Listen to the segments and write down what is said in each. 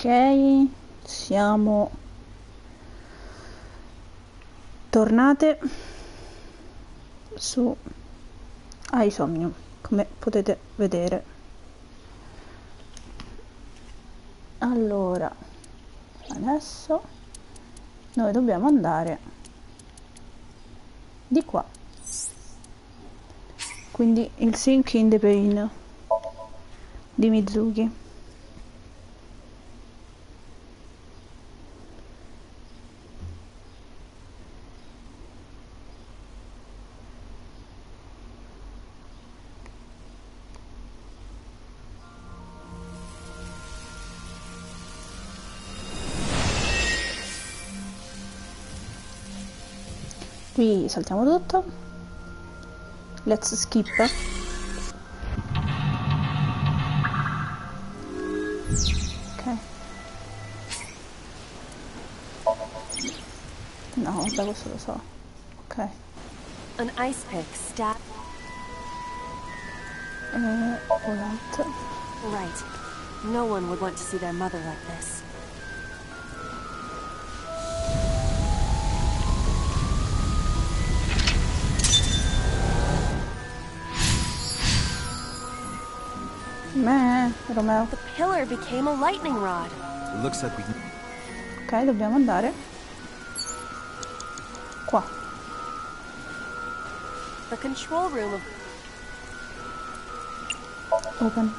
Ok, siamo tornate su Somnium, come potete vedere. Allora, adesso noi dobbiamo andare di qua, quindi il Sink in the Pain di Mizuki. Qui saltiamo tutto. Let's skip. Ok. No, vabbè, questo lo so. Ok. An ice pick stat. Alright. Right. No one would want to see their mother like this. Romeo. The pillar became a lightning rod. It looks like we... Ok, dobbiamo andare qua. The control room of... Open.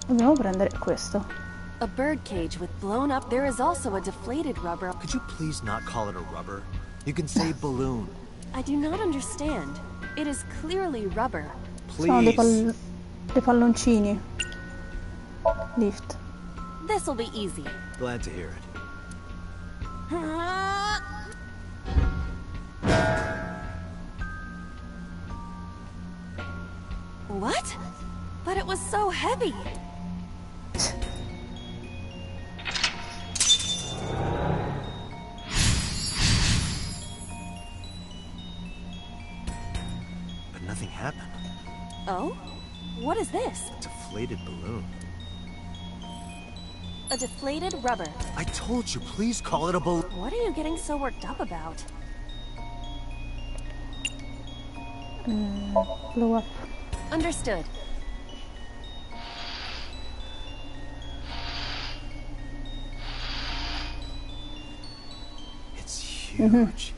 Dobbiamo prendere questo. A bird cage with blown up. There is also a deflated rubber. Could you please not call it a rubber? You can say balloon. I do not understand. It is clearly rubber. Sono Please. dei palloncini. Lift. This'll be easy. Glad to hear it. What? But it was so heavy. But nothing happened. Oh? What is this? Deflated balloon. A deflated rubber. I told you, please call it a balloon. What are you getting so worked up about? Blow up. Understood. It's huge.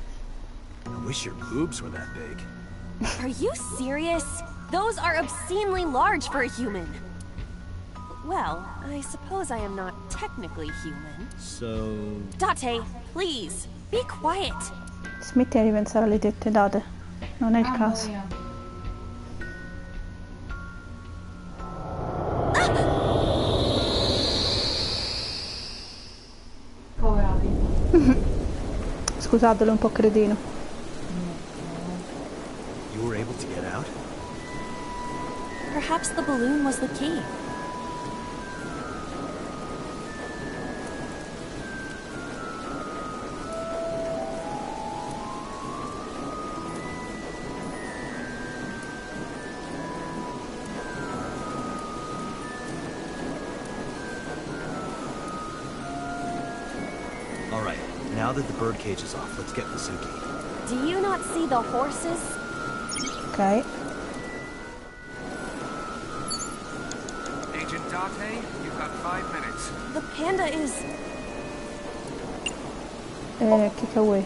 I wish your boobs were that big. Are you serious? Those are obscenely large for a human. Well, I suppose I am not technically human. So... Date, please, be quiet. Smetti di pensare alle tette date. Non è il caso. Scusatelo, è un po' cretino. You were able to get out? Perhaps the balloon was the key. All right, now that the bird cage is off, let's get Mizuki. Do you not see the horses? Ok. Agent Date, you've got 5 minutes. The panda is... Kick away.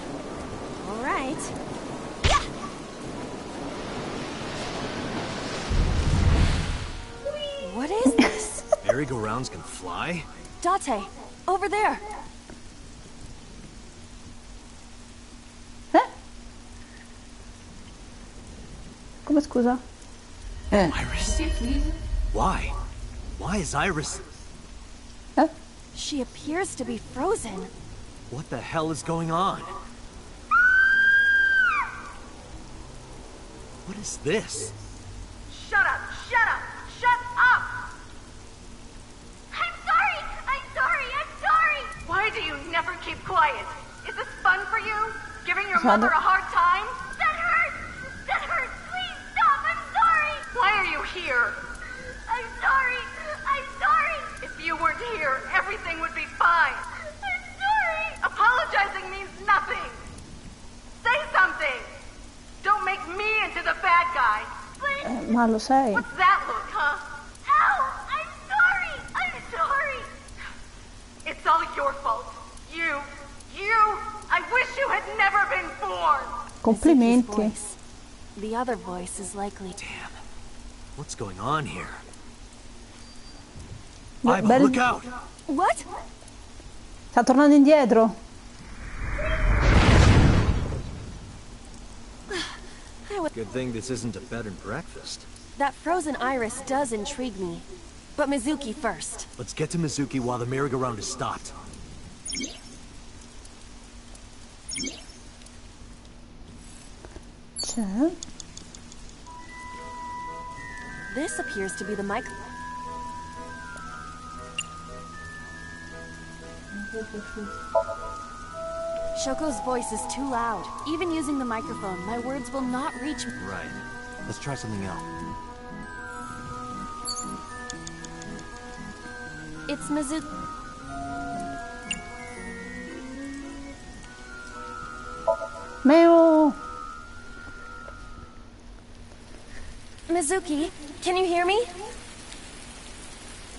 All right. What is this? Merry-go-rounds can fly? Date, over there. Come scusa? Iris? Why? Why is Iris... She appears to be frozen. What the hell is going on? What is this? Shut up! Shut up! Shut up! I'm sorry! I'm sorry! I'm sorry! Why do you never keep quiet? Is this fun for you? Giving your mother a hard time? That hurts! That hurts! Please stop! I'm sorry! here. I'm sorry. I'm sorry. If you weren't here, everything would be fine. I'm sorry. Apologizing means nothing. Say something. Don't make me into the bad guy. But Ma lo sei. what's that look, huh? Ow! I'm sorry. I'm sorry. It's all your fault. You. I wish you had never been born. Complimenti. Voice. The other voice is likely. Damn. What's going on here? Beh, Iva, bel- look out! What? Sta tornando indietro. Good thing this isn't a bed and breakfast. That frozen iris does intrigue me. But Mizuki first. Let's get to Mizuki while the merry-go-round is stopped. C'è. This appears to be the mic. Shoko's voice is too loud. Even using the microphone, my words will not reach. Right. Let's try something else. It's Mizuki. Meo. Mizuki, can you hear me?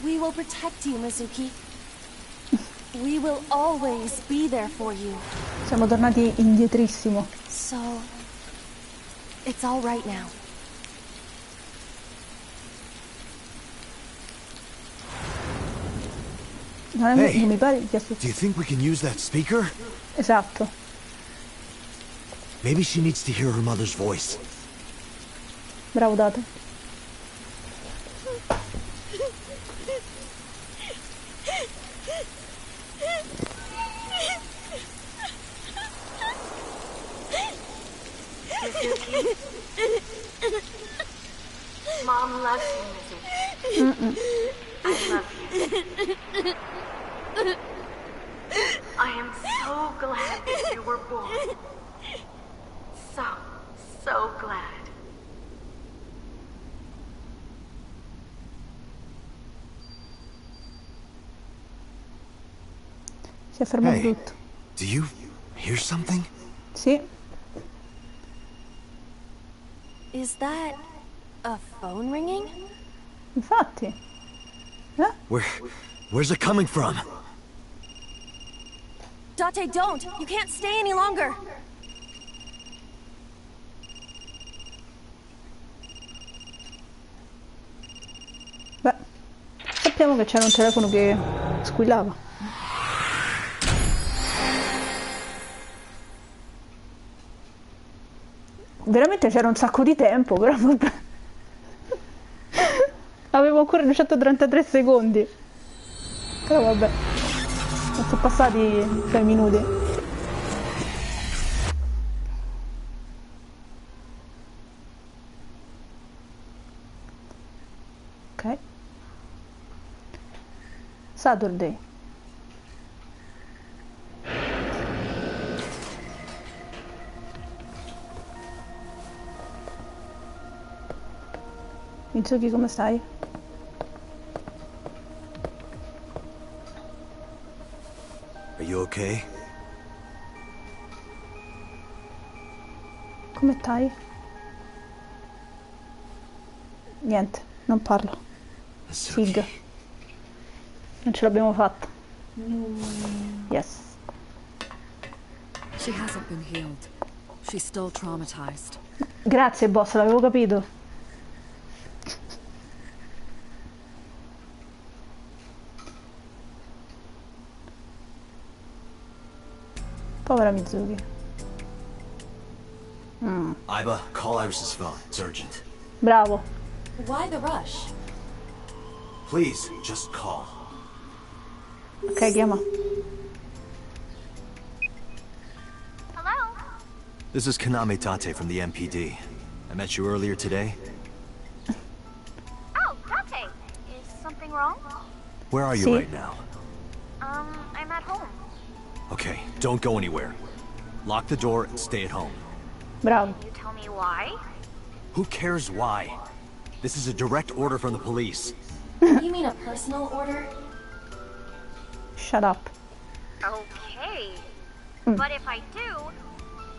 We will protect you, Mizuki. We will always be there for you. Siamo tornati indietrissimo. So, it's all right now. Hey, non mi pare che Do you think we can use that speaker? Esatto. Maybe she needs to hear her mother's voice. Bravo Date. Mizuki. Mom loves you, Mizuki. I love you. I am so glad that you were born. So glad. Si è fermato Hey, tutto. do you hear something? Sì. Is that a phone ringing? Infatti. Where's it coming from? Date, don't! You can't stay any longer! Beh, sappiamo che c'era un telefono che squillava. Veramente c'era un sacco di tempo, però vabbè. Avevo ancora 233 secondi. Però vabbè. Non sono passati 6 minuti. Ok. Saturday. Mitsuki, come stai? Are you okay? Come stai? Niente, non parlo. Sig. Non ce l'abbiamo fatta. Yes. She hasn't been healed. She's still traumatized. Grazie boss, l'avevo capito. Povera Mizuki. Iba, call Iris's phone. It's urgent. Bravo. Why the rush? Please, just call. Ok, chiama. Hello? This is Kaname Tate from the MPD. I met you earlier today. Oh, Date. Is something wrong? Where are you See? right now? I'm at home. Okay, don't go anywhere. Lock the door and stay at home. Bravo. You tell me why? Who cares why? This is a direct order from the police. You mean a personal order? Shut up. Okay. But if I do,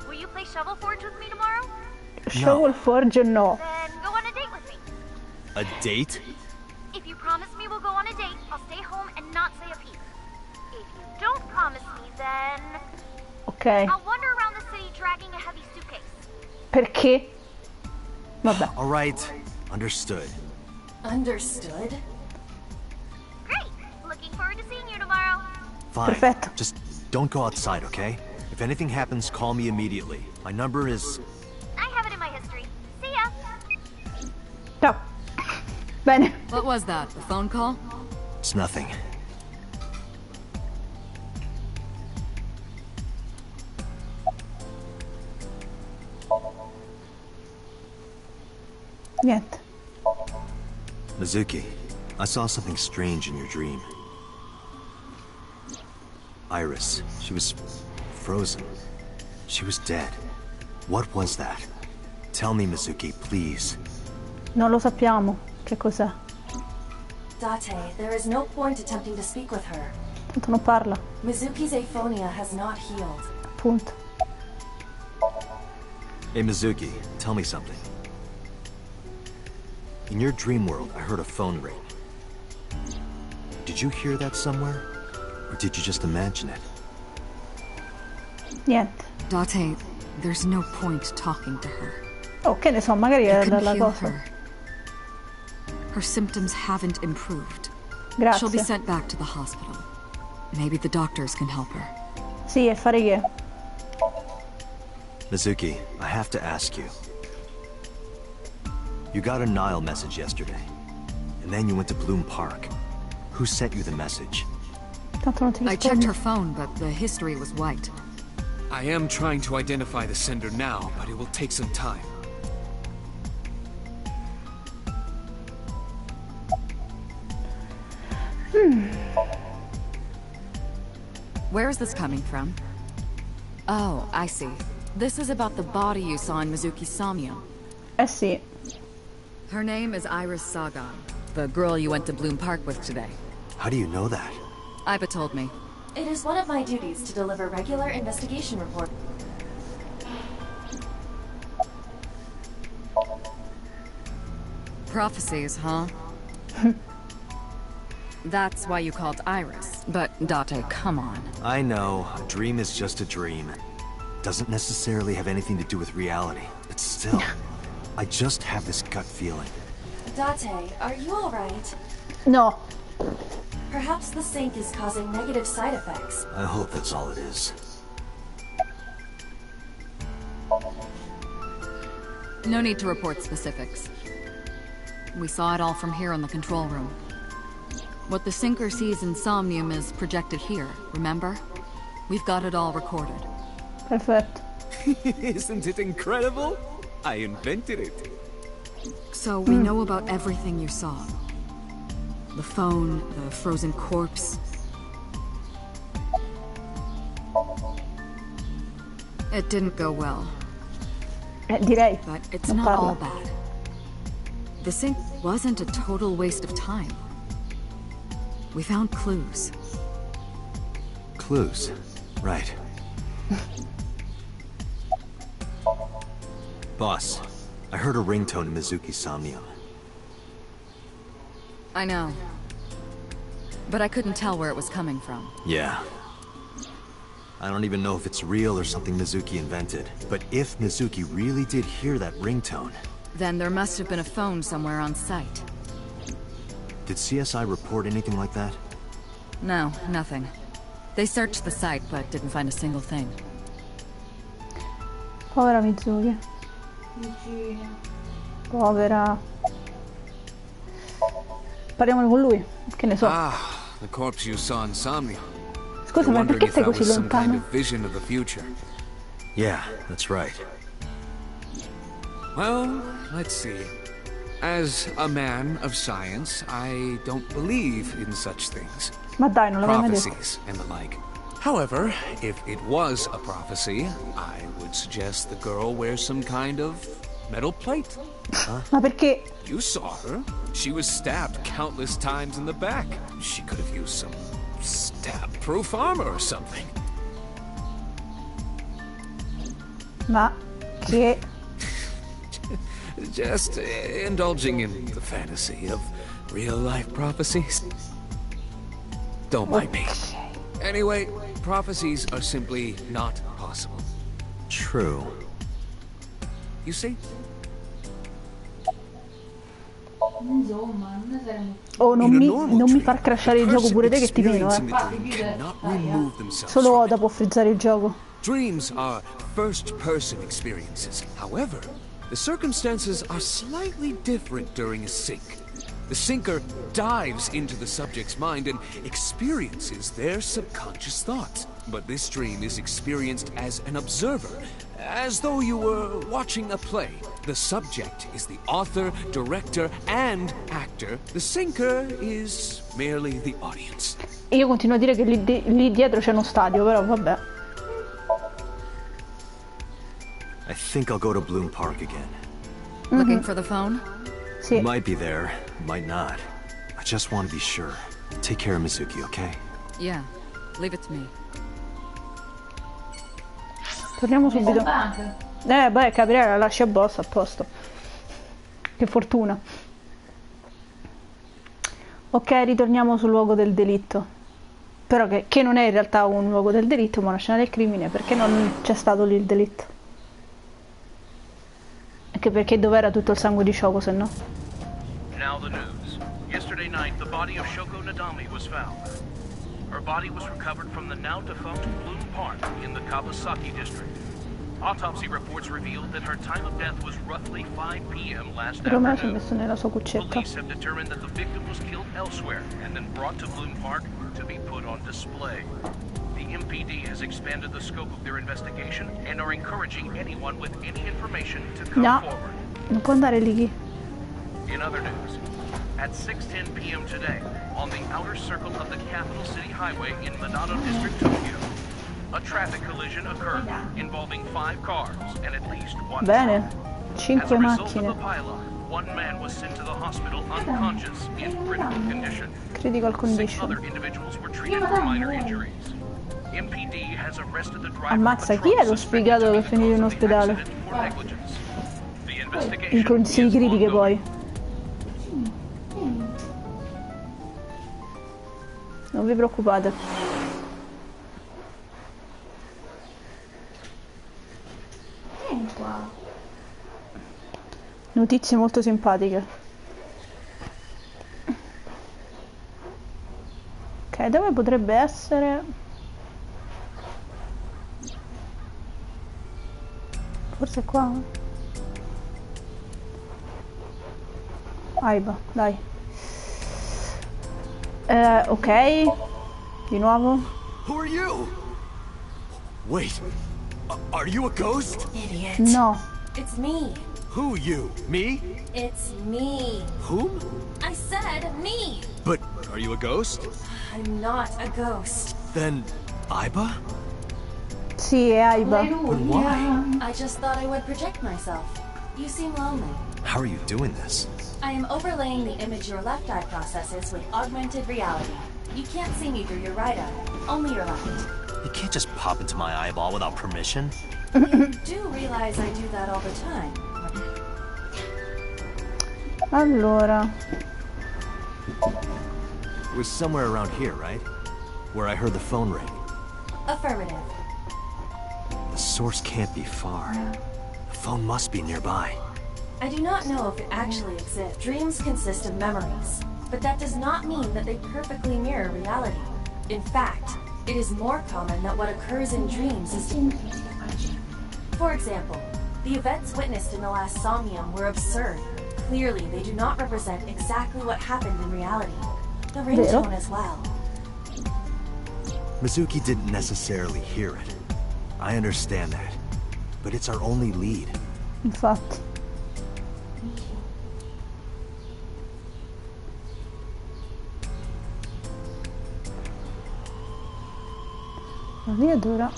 will you play Shovel Forge with me tomorrow? Shovel Forge no. Then go on a date with me. A date? If you promise me we'll go on a date, I'll stay home and not say a peep. If you don't promise me, then Ok. I'll wander around the city dragging a heavy suitcase. Perché? Vabbè. All right. Understood. Understood? Great. Looking forward to seeing you tomorrow. Fine. Perfetto. Just don't go outside, okay? If anything happens, call me immediately. My number is... I have it in my history. See ya. Ciao. Bene. What was that? A phone call? It's nothing. Niente. Mizuki, I saw something strange in your dream. Iris, she was frozen. She was dead. What was that? Tell me, Mizuki, please. Non lo sappiamo. Che cos'è? Date, there is no point attempting to speak with her. Tanto non parla. Mizuki's aphonia has not healed. Appunto. Hey, Mizuki, tell me something. In your dream world, I heard a phone ring. Did you hear that somewhere? Or did you just imagine it? Niente. Date, there's no point talking to her. Oh, che ne so, magari You è can la heal cosa. her. Her symptoms haven't improved. She'll be Grazie. sent back to the hospital. Maybe the doctors can help her. Sì, e fare che? Mizuki, I have to ask you. You got a Nile message yesterday, and then you went to Bloom Park. Who sent you the message? Tanto non ti I checked rispondo. her phone, but the history was white. I am trying to identify the sender now, but it will take some time. Where is this coming from? Oh, I see. This is about the body you saw in Mizuki's Somnium. Eh sì. Her name is Iris Sagan, the girl you went to Bloom Park with today. How do you know that? Iba told me. It is one of my duties to deliver regular investigation reports. Prophecies, huh? That's why you called Iris. But Date, come on. I know, a dream is just a dream. Doesn't necessarily have anything to do with reality, but still, I just have this gut feeling. Date, are you alright? No. Perhaps the sink is causing negative side effects. I hope that's all it is. No need to report specifics. We saw it all from here in the control room. What the sinker sees in Somnium is projected here, remember? We've got it all recorded. Perfetto. Isn't it incredible? I invented it. So we know about everything you saw. The phone, the frozen corpse. It didn't go well, Direi. but it's Non not parla. all bad. The sink wasn't a total waste of time. We found clues. Clues. Right. Boss, I heard a ringtone in Mizuki's Somnium. I know. But I couldn't tell where it was coming from. Yeah. I don't even know if it's real or something Mizuki invented. But if Mizuki really did hear that ringtone... Then there must have been a phone somewhere on site. Did CSI report anything like that? No, nothing. They searched the site, but didn't find a single thing. Povera Mizuki. Povera. Parliamo con lui. Che ne so. Ah, the corpse you saw in Somnium. Scusa, ma perché sei così some kind lontano? of vision of the future. Yeah, that's right. Well, let's see. As a man of science, I don't believe in such things. Ma dai, non l'avevo mai detto. Prophecies and the like. However, if it was a prophecy, I would suggest the girl wear some kind of metal plate. Ma perché? You saw her. She was stabbed countless times in the back. She could have used some stab-proof armor or something. Ma che... Just indulging in the fantasy of real-life prophecies. Don't mind me. Anyway, prophecies are simply not possible. True. You see? Oh, non mi far crashare il gioco pure te che ti meno, Solo Oda può frizzare il gioco. Dreams are first-person experiences. However, the circumstances are slightly different during a sync. The sinker dives into the subject's mind and experiences their subconscious thoughts. But this dream is experienced as an observer, as though you were watching a play. The subject is the author, director, and actor. The sinker is merely the audience. Io continuo a dire che lì dietro c'è uno stadio, però vabbè. I think I'll go to Bloom Park again. Looking for the phone? Sì. Might be there, might not. I just want to be sure. Take care of Mizuki, okay? Yeah. Leave it to me. Torniamo subito. Beh, capirei, la lasci a boss, a posto. Che fortuna. Ok, ritorniamo sul luogo del delitto. Però che non è in realtà un luogo del delitto, ma una scena del crimine, perché non c'è stato lì il delitto? Anche perché dov'era tutto il sangue di Shoko, se no? Now the news. Yesterday night, the body of Shoko Nadami was found. Her body was recovered from the now defunct Bloom Park in the Kawasaki district. Autopsy reports revealed that her time of death was roughly 5 p.m. last Romeo si è afternoon. messo nella sua cuccetta. Police have determined that the victim was killed elsewhere and then brought to Bloom Park to be put on display. The MPD has expanded the scope of their investigation and are encouraging anyone with any information to come forward. Non può andare lì. In other news, at 6:10 p.m. today, on the outer circle of the capital city highway in Minato District, Tokyo, a traffic collision occurred involving 5 cars and at least one Bene, truck. 5 As a result of macchine. the pylon, one man was sent to the hospital unconscious in critical condition. Critical 6 condition. other individuals were treated for minor injuries. MPD has arrested the driver Ammazza, of a chi è truck lo suspected sfigato to che be finì in the ospedale? accident for negligence. The investigation In consigli is critiche ongoing. poi. Non vi preoccupate. Notizie molto simpatiche. Ok, dove potrebbe essere? Forse qua? Aiba, dai. Ok. Di nuovo. Who are you? Wait, are you a ghost? Idiot. No. It's me. Who you? Me? It's me. Whom? I said me. But are you a ghost? I'm not a ghost. Then Aiba? Sì, è Aiba. But why? I just thought I would protect myself. You seem lonely. How are you doing this? I am overlaying the image your left eye processes with augmented reality. You can't see me through your right eye, only your left. You can't just pop into my eyeball without permission. You do realize I do that all the time. Allora. It was somewhere around here, right? Where I heard the phone ring. Affirmative. The source can't be far. The phone must be nearby. I do not know if it actually exists. Dreams consist of memories, but that does not mean that they perfectly mirror reality. In fact, it is more common that what occurs in dreams is... For example, the events witnessed in the last Somnium were absurd. Clearly, they do not represent exactly what happened in reality. The ringtone as well. Mizuki didn't necessarily hear it. I understand that. But it's our only lead. Infatti. La via dura.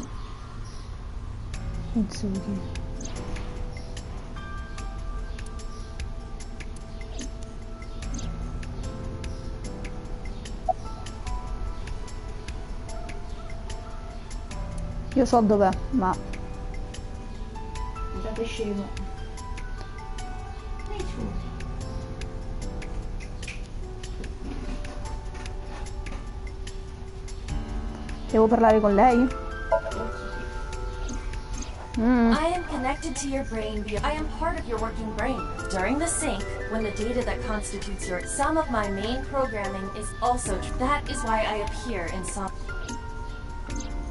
Mizuki. Io so dov'è, ma... Andate scemo. Devo parlare con lei? I am connected to your brain via... I am part of your working brain. During the sync, when the data that constitutes your... Some of my main programming is also... That is why I appear in some...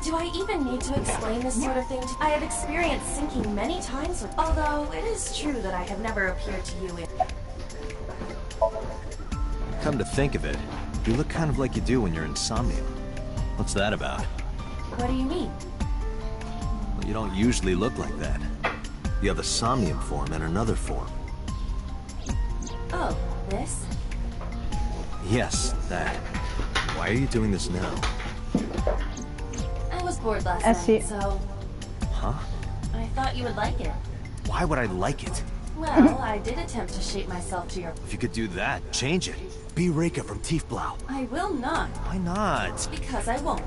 Do I even need to explain this sort of thing to... I have experienced syncing many times with... Although, it is true that I have never appeared to you in... Come to think of it, you look kind of like you do when you're in Somnium. What's that about? What do you mean? Well, you don't usually look like that. You have a Somnium form and another form. Oh, this? Yes, that. Why are you doing this now? I was bored last night, so... Huh? I thought you would like it. Why would I like it? Well, I did attempt to shape myself to your... If you could do that, change it. Be Reika from Tiefblau. I will not. Why not? Because I won't.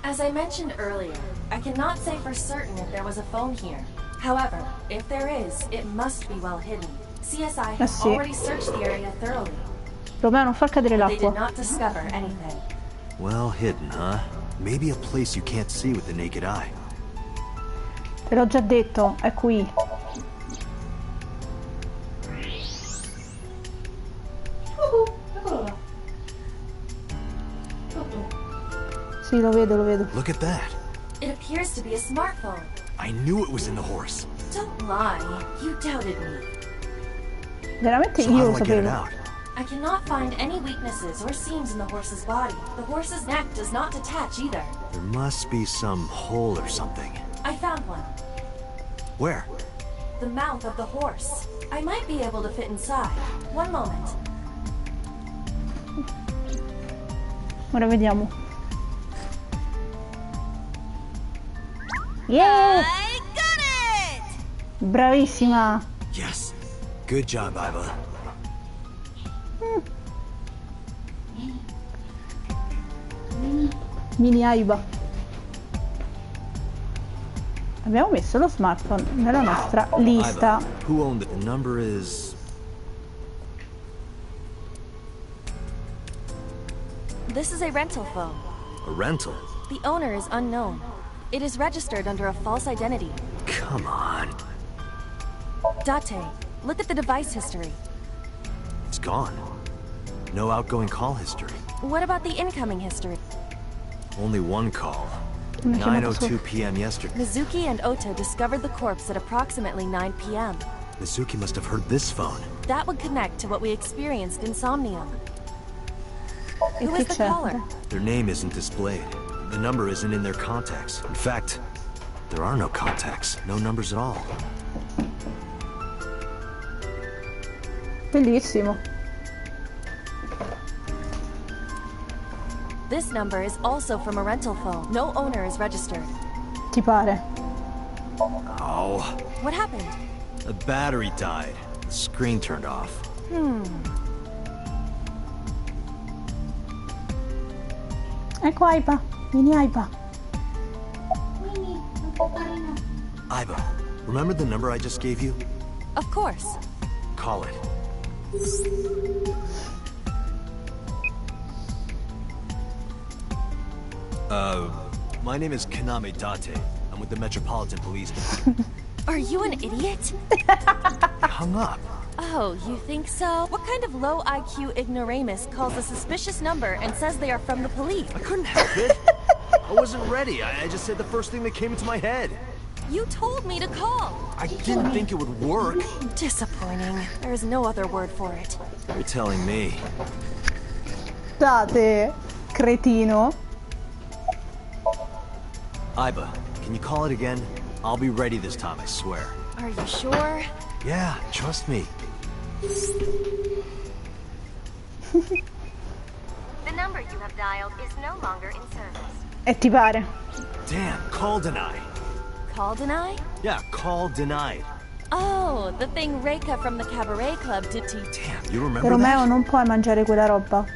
As I mentioned earlier, I cannot say for certain if there was a phone here. However, if there is, it must be well hidden. CSI has already searched the area thoroughly. Romeo, non far cadere They did l'acqua. not discover anything. Well hidden, huh? Maybe a place you can't see with the naked eye. Te l'ho già detto, è qui. Eccolo là. Sì, lo vedo, lo vedo. Look at that. It appears to be a smartphone. I knew it was in the horse. Don't lie. You doubted me. Veramente So io how lo do I get it sapevo. out? I cannot find any weaknesses or seams in the horse's body. The horse's neck does not detach either. There must be some hole or something. I found one. Where? The mouth of the horse. I might be able to fit inside. One moment. Ora vediamo. Yeah! I got it! Bravissima! Yes. Good job, Iva. Mini Aiba. Abbiamo messo lo smartphone nella nostra lista. Iva, who owned it? The number is... This is a rental phone. a rental. The owner is unknown. It is registered under a false identity. Come on. Date, look at the device history. It's gone. No outgoing call history. What about the incoming history? Only one call. Una chiamata 9:02 p.m. yesterday. Mizuki and Ota discovered the corpse at approximately 9 p.m. Mizuki must have heard this phone. That would connect to what we experienced in Somnium. E Who chi is the c'è? caller? Their name isn't displayed. The number isn't in their contacts. In fact, there are no contacts. No numbers at all. Bellissimo. This number is also from a rental phone. No owner is registered. Ti pare? Oh, What happened? the battery died. The screen turned off. Ecco Aiba. Vieni Aiba. Iva, remember the number I just gave you? Of course. Call it. My name is Kaname Date. I'm with the Metropolitan Police Department. Are you an idiot? Hung up. Oh, you think so? What kind of low IQ ignoramus calls a suspicious number and says they are from the police? I couldn't help it. I wasn't ready. I just said the first thing that came into my head. You told me to call. I didn't think it would work. Disappointing. There is no other word for it. You're telling me. Date, cretino. Iba, can you call it again? I'll be ready this time, I swear. Are you sure? Yeah, trust me. The number you have dialed is no longer in service. E ti pare? Damn, call denied. Call deny? Yeah, call denied. Oh, the thing Reika from the Cabaret Club did to you. Damn, you remember Romeo, that? non puoi mangiare quella roba.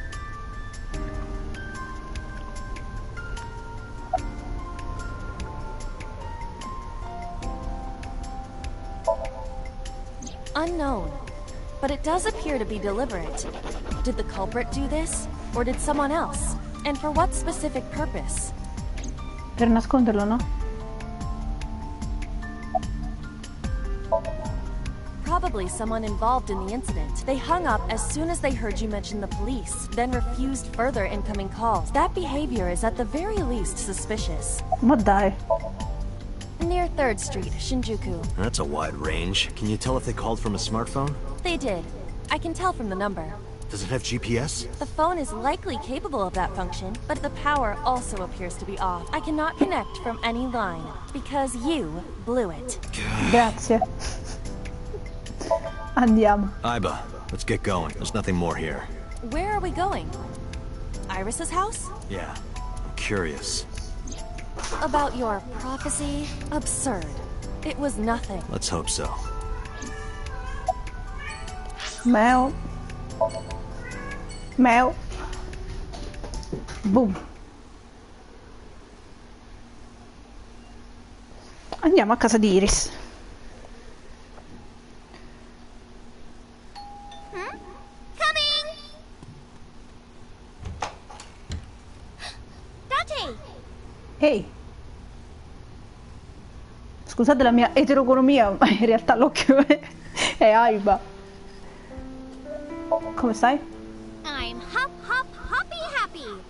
Unknown. But it does appear to be deliberate. Did the culprit do this? Or did someone else? And for what specific purpose? Per nasconderlo, no? Probably someone involved in the incident. They hung up as soon as they heard you mention the police, then refused further incoming calls. That behavior is at the very least suspicious. Ma dai. Near 3rd Street, Shinjuku. That's a wide range. Can you tell if they called from a smartphone? They did. I can tell from the number. Does it have GPS? The phone is likely capable of that function, but the power also appears to be off. I cannot connect from any line, because you blew it. Grazie. Andiamo. Iba, let's get going. There's nothing more here. Where are we going? Iris's house? Yeah, I'm curious. About your prophecy? Absurd. It was nothing. Let's hope so. Meo. Meo. Boom. Andiamo a casa di Iris. Coming! Dante! Ehi. Scusate la mia eteroconomia, ma in realtà l'occhio è Aiba. Come stai? I'm hop, hop, hoppy happy.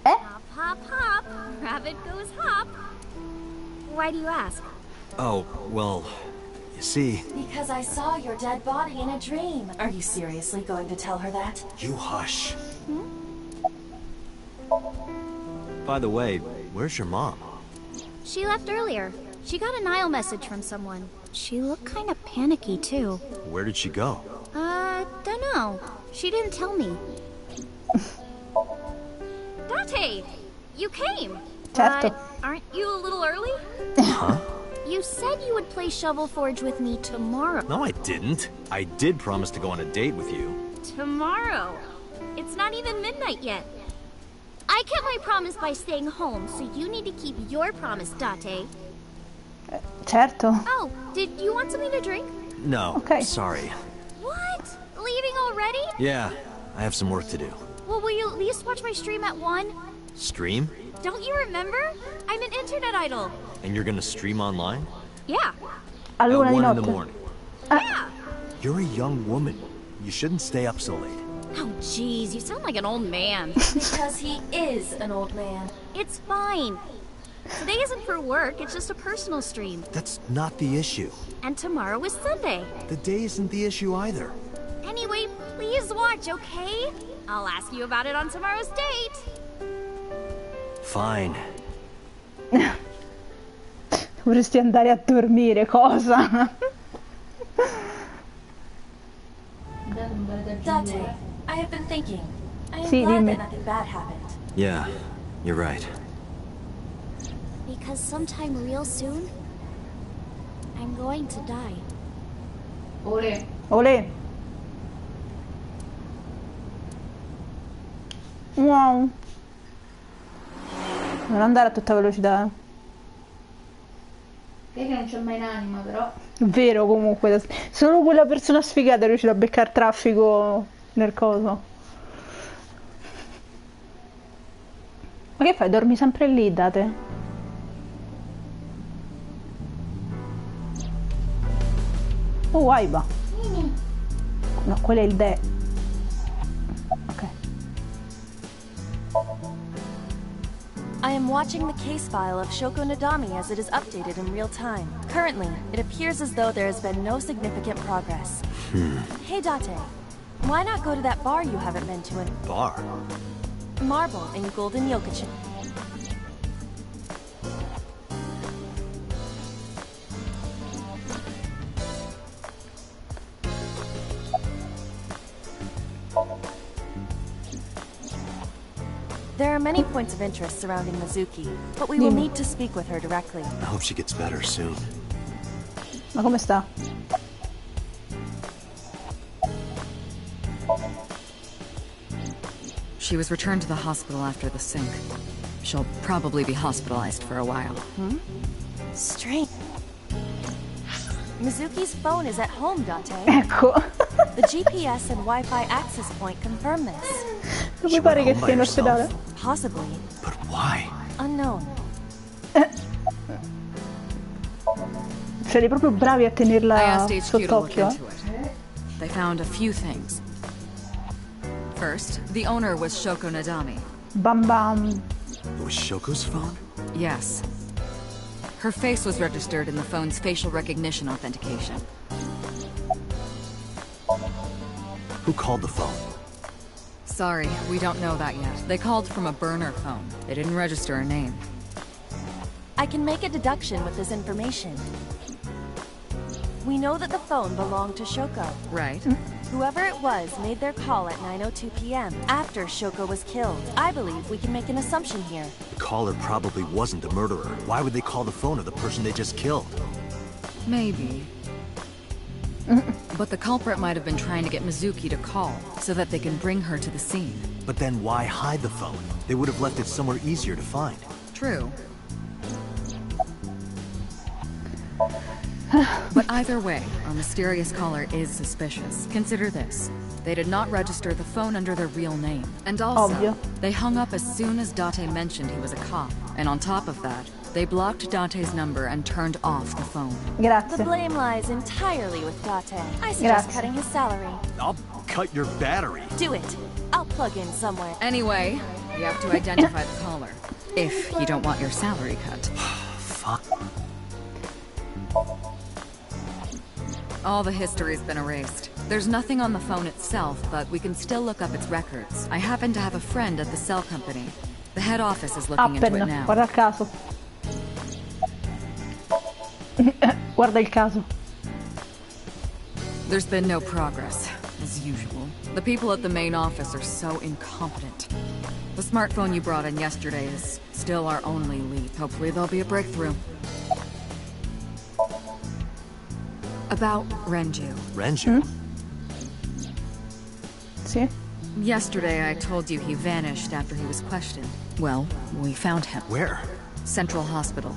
Hop, hop, hop. Rabbit goes hop. Why do you ask? Oh, well, you see... Because I saw your dead body in a dream. Are you seriously going to tell her that? You hush. By the way, where's your mom? She left earlier. She got a Nile message from someone. She looked kind of panicky, too. Where did she go? Don't know. She didn't tell me. Dante! You came! Certo. But aren't you a little early? Huh? You said you would play Shovel Forge with me tomorrow. No, I didn't. I did promise to go on a date with you. Tomorrow? It's not even midnight yet. I kept my promise by staying home, so you need to keep your promise, Date. Certo. Oh, did you want something to drink? No, Okay. sorry. What? Leaving already? Yeah, I have some work to do. Well, will you at least watch my stream at 1? Stream? Don't you remember? I'm an internet idol. And you're gonna stream online? Yeah. A At luna di 1 in the notte. morning. Yeah. You're a young woman. You shouldn't stay up so late. Oh, jeez, you sound like an old man. Because he is an old man. It's fine. Today isn't for work, it's just a personal stream. That's not the issue. And tomorrow is Sunday. The day isn't the issue either. Anyway, please watch, okay? I'll ask you about it on tomorrow's date. Fine. Vorresti andare a dormire, cosa? Date, I have been thinking. I am Sì, glad dimmi. that nothing bad happened. Yeah, you're right. Because sometime real soon, I'm going to die. Olè. Wow. Non andare a tutta velocità. Che non c'è mai l'anima, però. Vero, comunque. Solo quella persona sfigata è riuscita a beccare traffico nel coso. Ma che fai? Dormi sempre lì, Date? Oh, Aiba. No, quello è il de. Ok. I am watching the case file of Shoko Nadami as it is updated in real time. Currently, it appears as though there has been no significant progress. Hey Date, why not go to that bar you haven't been to in Bar? Marble in Golden Yokocho? There are many points of interest surrounding Mizuki, but we will need to speak with her directly. I hope she gets better soon. Ma come sta? She was returned to the hospital after the sink. She'll probably be hospitalized for a while. Strange. Mizuki's phone is at home, Date. Ecco. The GPS and Wi-Fi access point confirm this. Non mi pare che sia in ospedale? Possibly. But why? Unknown. Siete proprio bravi a I tenerla asked HQ to look sott'occhio. into it. They found a few things. First, the owner was Shoko Nadami. Bam bam. It was Shoko's phone? Yes. Her face was registered in the phone's facial recognition authentication. Who called the phone? Sorry, we don't know that yet. They called from a burner phone. They didn't register a name. I can make a deduction with this information. We know that the phone belonged to Shoko. Right. Whoever it was made their call at 9:02 p.m. after Shoko was killed. I believe we can make an assumption here. The caller probably wasn't the murderer. Why would they call the phone of the person they just killed? Maybe. But the culprit might have been trying to get Mizuki to call, so that they can bring her to the scene. But then why hide the phone? They would have left it somewhere easier to find. True. But either way, our mysterious caller is suspicious. Consider this. They did not register the phone under their real name. And also, Ovvio. they hung up as soon as Date mentioned he was a cop. And on top of that, they blocked Date's number and turned off the phone. The Grazie. blame lies entirely with Date. I suggest Grazie. cutting his salary. I'll cut your battery. Do it. I'll plug in somewhere. Anyway, you have to identify the caller. If you don't want your salary cut. Fuck. All the history's been erased. There's nothing on the phone itself, but we can still look up its records. I happen to have a friend at the cell company. The head office is looking into it Appen, now. guarda il caso. Guarda il caso. There's been no progress, as usual. The people at the main office are so incompetent. The smartphone you brought in yesterday is still our only lead. Hopefully there'll be a breakthrough. About Renju. Renju? Sì? Yesterday I told you he vanished after he was questioned. Well, we found him. Where? Central Hospital.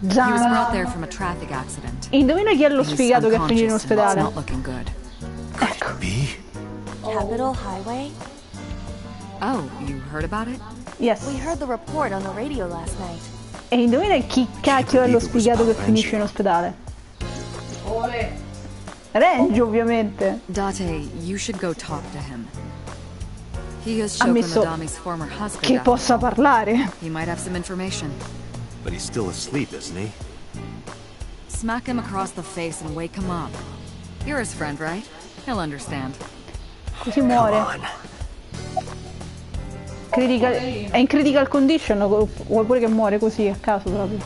He was brought Già. there from a traffic accident. Indovina chi è lo He's sfigato che ha finito in unconscious and it's ospedale? not looking good. Could it be? Capital Highway? Oh, you heard about it? Yes. We heard the report on the radio last night. E indovina chi cacchio è lo sfigato che finisce in ospedale? Renju, ovviamente. Date, you should go talk to him. He is Shoko Ammesso Nadami's former husband. che after possa all. parlare. He might have some information. But he's still asleep, isn't he? Smack him across the face and wake him up. You're his friend, right? He'll understand. Così muore. On. È in critical condition, vuoi pure che muore così a caso proprio.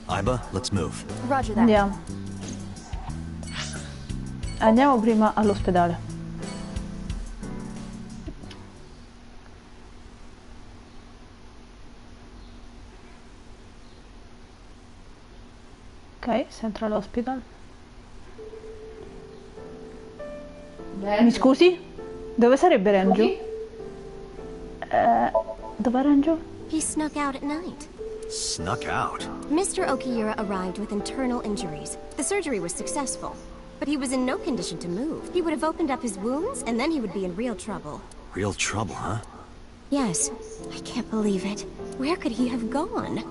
Iba, let's move. Roger that. Andiamo. Andiamo prima all'ospedale. Ok, Central Hospital. Mi scusi? Dove sarebbe Renju? Dov'è Renju? He snuck out at night. Snuck out. Mr. Okiyura arrived with internal injuries. The surgery was successful, but he was in no condition to move. He would have opened up his wounds, and then he would be in real trouble. Real trouble, huh? Yes, I can't believe it. Where could he have gone?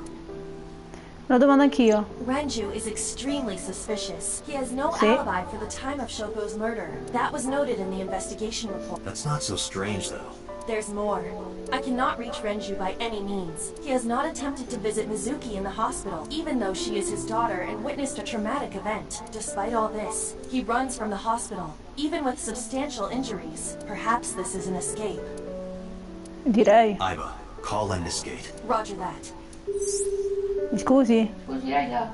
Una domanda anch'io. Renju is extremely suspicious. He has no Sì. alibi for the time of Shoko's murder. That was noted in the investigation report. That's not so strange, though. There's more. I cannot reach Renju by any means. He has not attempted to visit Mizuki in the hospital, even though she is his daughter and witnessed a traumatic event. Despite all this, he runs from the hospital, even with substantial injuries. Perhaps this is an escape. Direi. Iba, call Endesgate. Roger that. Mi scusi? Scusi, raga.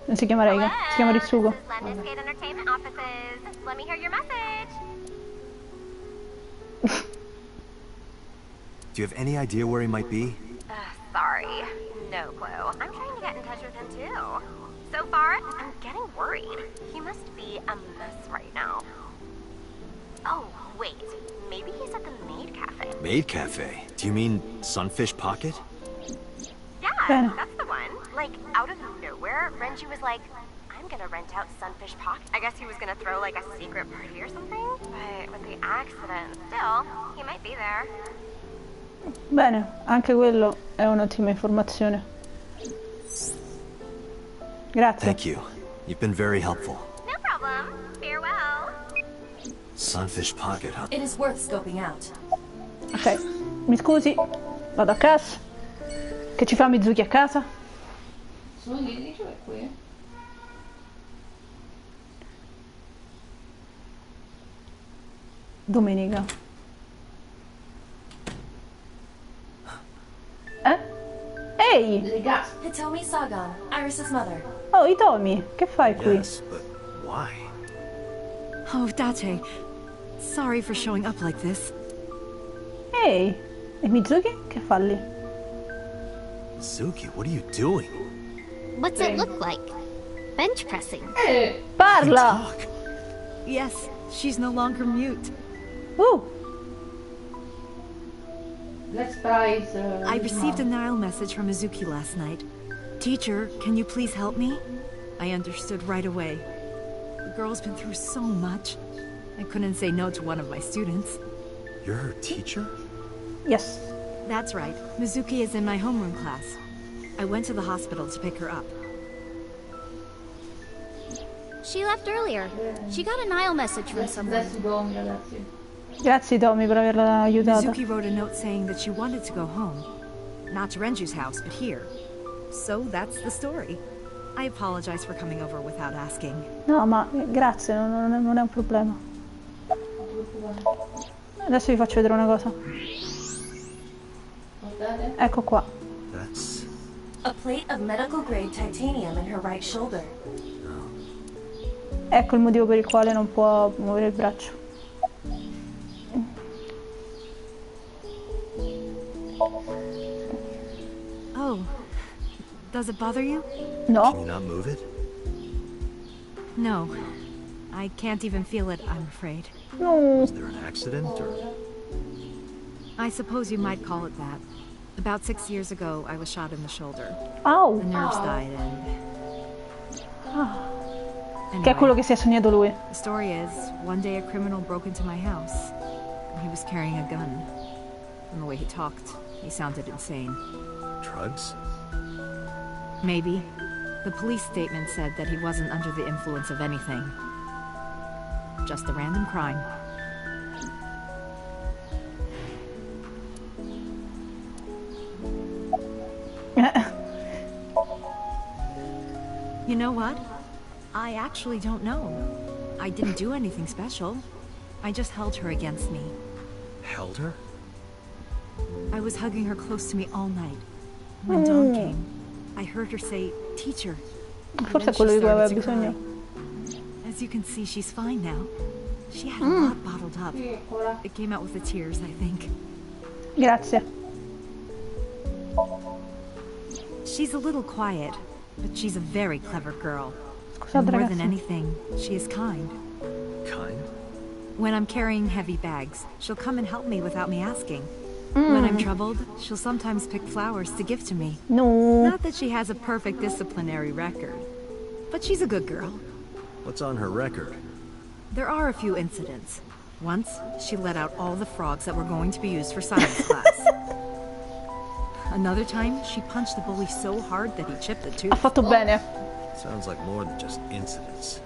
Non si chiama Rega, si chiama Ritsuko. This is Landisgate Entertainment offices. Let me hear your message. Do you have any idea where he might be? Sorry. No clue. I'm trying to get in touch with him too. So far, I'm getting worried. He must be a mess right now. Oh, wait. Maybe he's at the Maid Cafe. Maid Cafe? Do you mean Sunfish Pocket? Yeah, Bene. that's the one. Like, out of nowhere, Renji was like, I'm gonna rent out Sunfish Pocket. I guess he was gonna throw, like, a secret party or something? But with the accident, still, he might be there. Bene, anche quello è un'ottima informazione. Grazie. Thank you. You've been very helpful. No problem. Farewell. Sunfish Pocket, huh? It is worth scoping out. Ok, mi scusi, vado a casa. Che ci fa Mizuki a casa? Sono gli editrici è qui? Domenica. Ehi! Delle gas. Hitomi Sagan, Iris's mother. Oh, Hitomi, che fai qui? Yes, but why? Oh, Date. Sorry for showing up like this. Ehi! E Mizuki? Che fa lì? Suki, what are you doing? What's it look like? Bench pressing. Parla! Talk. Yes, she's no longer mute. Let's prize. I received a Nile message from Mizuki last night. Teacher, can you please help me? I understood right away. The girl's been through so much. I couldn't say no to one of my students. You're her teacher? Yes. That's right. Mizuki is in my homeroom class. I went to the hospital to pick her up. She left earlier. She got a Nile message from someone. Adesso dormi, ragazzi. Grazie Tommy per averla aiutata. Mizuki wrote a note saying that she wanted to go home. Not to Renju's house, but here. So that's the story. I apologize for coming over without asking. No, ma grazie, non è un problema. Adesso vi faccio vedere una cosa. Guardate. Ecco qua. That's... A plate of medical grade titanium in her right shoulder. Ecco il motivo per il quale non può muovere il braccio. Oh, does it bother you? Can No? you not move it? No. I can't even feel it, I'm afraid. No. Is there an accident, or... I suppose you might call it that. About 6 years ago, I was shot in the shoulder. Au! The nerves died and... Che è quello che si è sognato lui. The story is, one day a criminal broke into my house. He was carrying a gun. From the way he talked, he sounded insane. Drugs? Maybe. The police statement said that he wasn't under the influence of anything. Just a random crime. You know what? I actually don't know. I didn't do anything special. I just held her against me. Held her? I was hugging her close to me all night. When dawn came, I heard her say, "Teacher." Forse è quello di cui aveva bisogno. As you can see, she's fine now. She had a lot bottled up. It came out with the tears, I think. Grazie. She's a little quiet, but she's a very clever girl. Scusate And more than ragazzi. anything, she is kind. Kind? When I'm carrying heavy bags, she'll come and help me without me asking. When I'm troubled, she'll sometimes pick flowers to give to me. No. Not that she has a perfect disciplinary record, but she's a good girl. What's on her record? There are a few incidents. Once, she let out all the frogs that were going to be used for science class. Another time, she punched the bully so hard that he chipped a Ha tooth. fatto bene. Sounds like more than just incidents.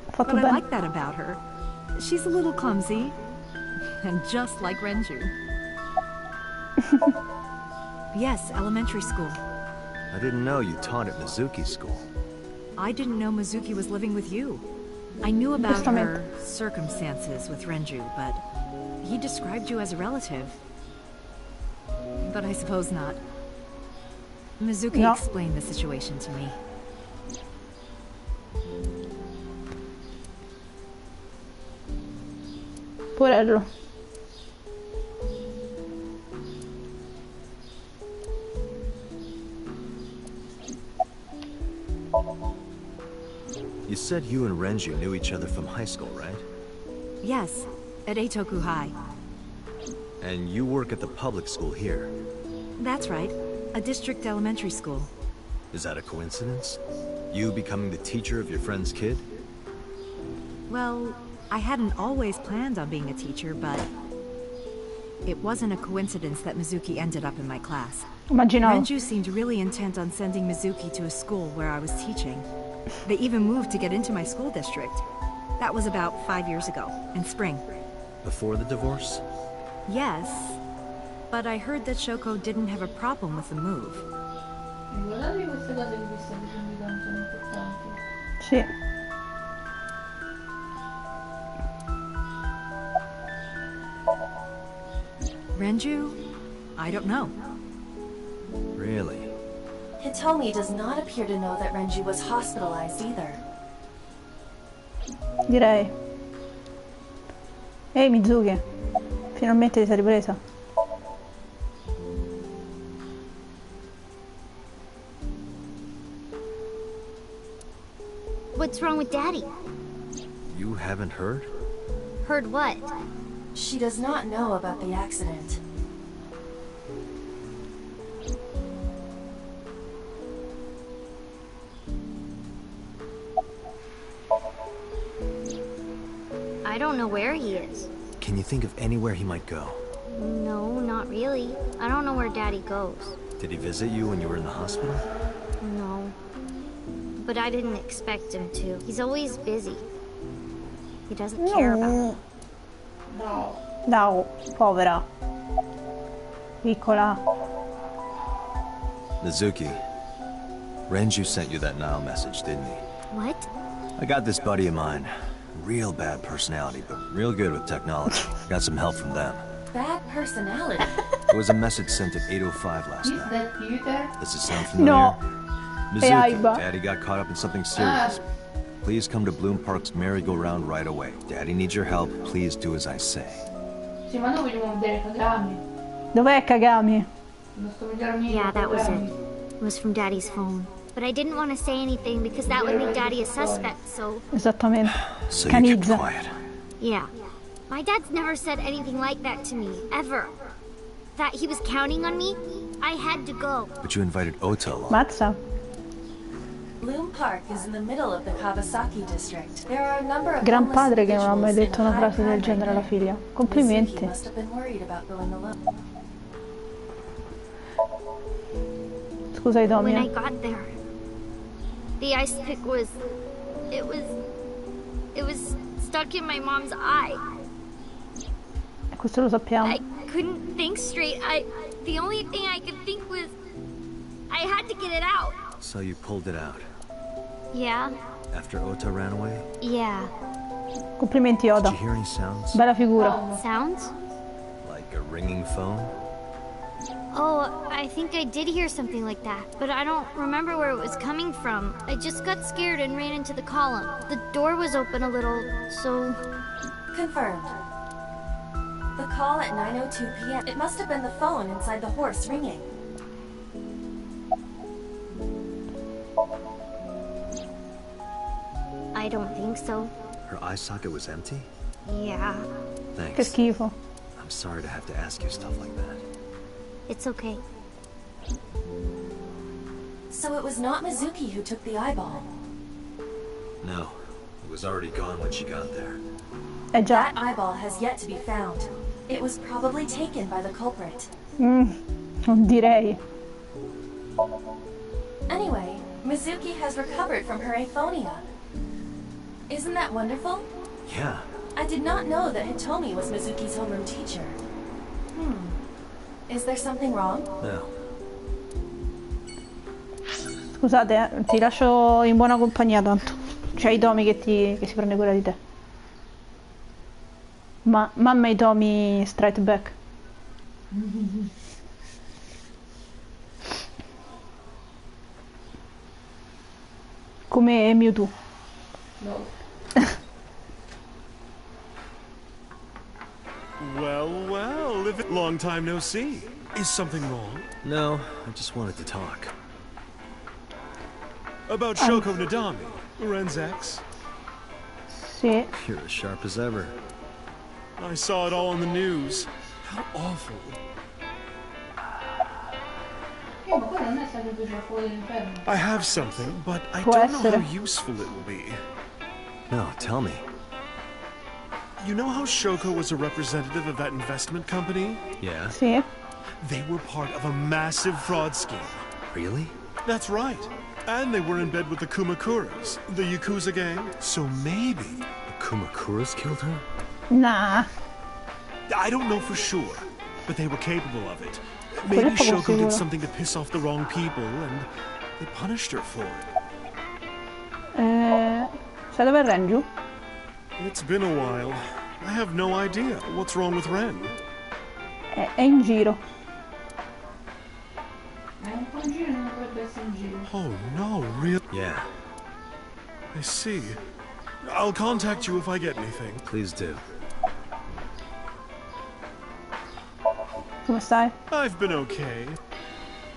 Ha fatto But I bene. like that about her. She's a little clumsy, and just like Renju. Yes, elementary school. I didn't know you taught at Mizuki School. I didn't know Mizuki was living with you. I knew about Justamente. her circumstances with Renju, but he described you as a relative. But I suppose not. Mizuki No. explained the situation to me. Porello. You said you and Renju knew each other from high school, right? Yes, at Eitoku High. And you work at the public school here. That's right. A district elementary school. Is that a coincidence? You becoming the teacher of your friend's kid? Well, I hadn't always planned on being a teacher, but it wasn't a coincidence that Mizuki ended up in my class. Immaginavo. Renju seemed really intent on sending Mizuki to a school where I was teaching. They even moved to get into my school district. That was about 5 years ago, in spring. Before the divorce? Yes, but I heard that Shoko didn't have a problem with the move. Guardate queste cose che vi sto dicendo tanto sono importanti. Sì. Renju? I don't know. Really? Hitomi does not appear to know that Renju was hospitalized either. Direi. Ehi Mizuki, finalmente ti sei ripresa. What's wrong with Daddy? You haven't heard? Heard what? She does not know about the accident. I don't know where he is. Can you think of anywhere he might go? No, not really. I don't know where Daddy goes. Did he visit you when you were in the hospital? No. But I didn't expect him to. He's always busy. He doesn't care about me. No. No, povera. Piccola. Mizuki, Renju sent you that Nile message, didn't he? What? I got this buddy of mine. Real bad personality, but real good with technology. Got some help from them. Bad personality? There was a message sent at 8:05 last Is night. that Peter? Does it sound familiar? No. Mizuki, Aiba. Daddy got caught up in something serious. Please come to Bloom Park's merry-go-round right away. Daddy needs your help. Please do as I say. Sì, ma noi vogliamo vedere Kagami. Dov'è Kagami? Il nostro migliore amico. Yeah, that was it. Kagami. It was from Daddy's phone. But I didn't want to say anything because that would make Daddy a suspect, so... Esattamente. So you kept Canizza. quiet. Yeah. My dad's never said anything like that to me, ever. That he was counting on me, I had to go. But you invited Ota along. Mazza. Bloom Park is in the middle of the Kawasaki district. There are a number of Gran homeless padre che non ha mai individuals detto in una high frase del crime genere alla rate. figlia. Mizuki Complimenti. must have been worried about going alone. Scusa When Tommy. I got there, the ice pick was... It was stuck in my mom's eye. Questo lo sappiamo. I couldn't think straight. The only thing I could think was... I had to get it out. So you pulled it out. Yeah, After Ota ran away? yeah. Complimenti Did Oda. you hear any sounds? Bella figura. Sounds? Like a ringing phone? Oh, I think I did hear something like that, but I don't remember where it was coming from. I just got scared and ran into the column. The door was open a little, so... Confirmed. The call at 9:02 p.m. It must have been the phone inside the horse ringing. I don't think so. Her eye socket was empty? Yeah, Che Thanks. schifo. I'm sorry to have to ask you stuff like that. it's okay. So it was not Mizuki who took the eyeball. No, it was already gone when she got there. Eh già. That eyeball has yet to be found. It was probably taken by the culprit. Non direi. Anyway, Mizuki has recovered from her aphonia. Isn't that wonderful? Yeah. I did not know that Hitomi was Mizuki's homeroom teacher. Is there something wrong? No. Scusate, ti lascio in buona compagnia tanto. C'è Itomi che si prende cura di te. Ma mamma Itomi straight back. Come Mewtwo. No. Well, long time no see. Is something wrong? No, I just wanted to talk. About Shoko Nadami, Ren's ex? Sì. You're as sharp as ever. I saw it all on the news. How awful. Ma quello non è stato il fuoco dell'inferno. I have something, but I Può don't know essere. how useful it will be. No, tell me. You know how Shoko was a representative of that investment company? Yeah? Sì. They were part of a massive fraud scheme. Really? That's right. And they were in bed with the Kumakuras, the Yakuza gang. So maybe... The Kumakuras killed her? Nah. I don't know for sure, but they were capable of it. Quello Maybe è poco Shoko sicuro. did something to piss off the wrong people, and they punished her for it. Sai dove è Renju? It's been a while. I have no idea. What's wrong with Ren? È in giro. Ma è un po' in giro, non dovrebbe essere in giro. Oh no, really? Yeah, I see. I'll contact you if I get anything. please do. Come stai? I've been okay.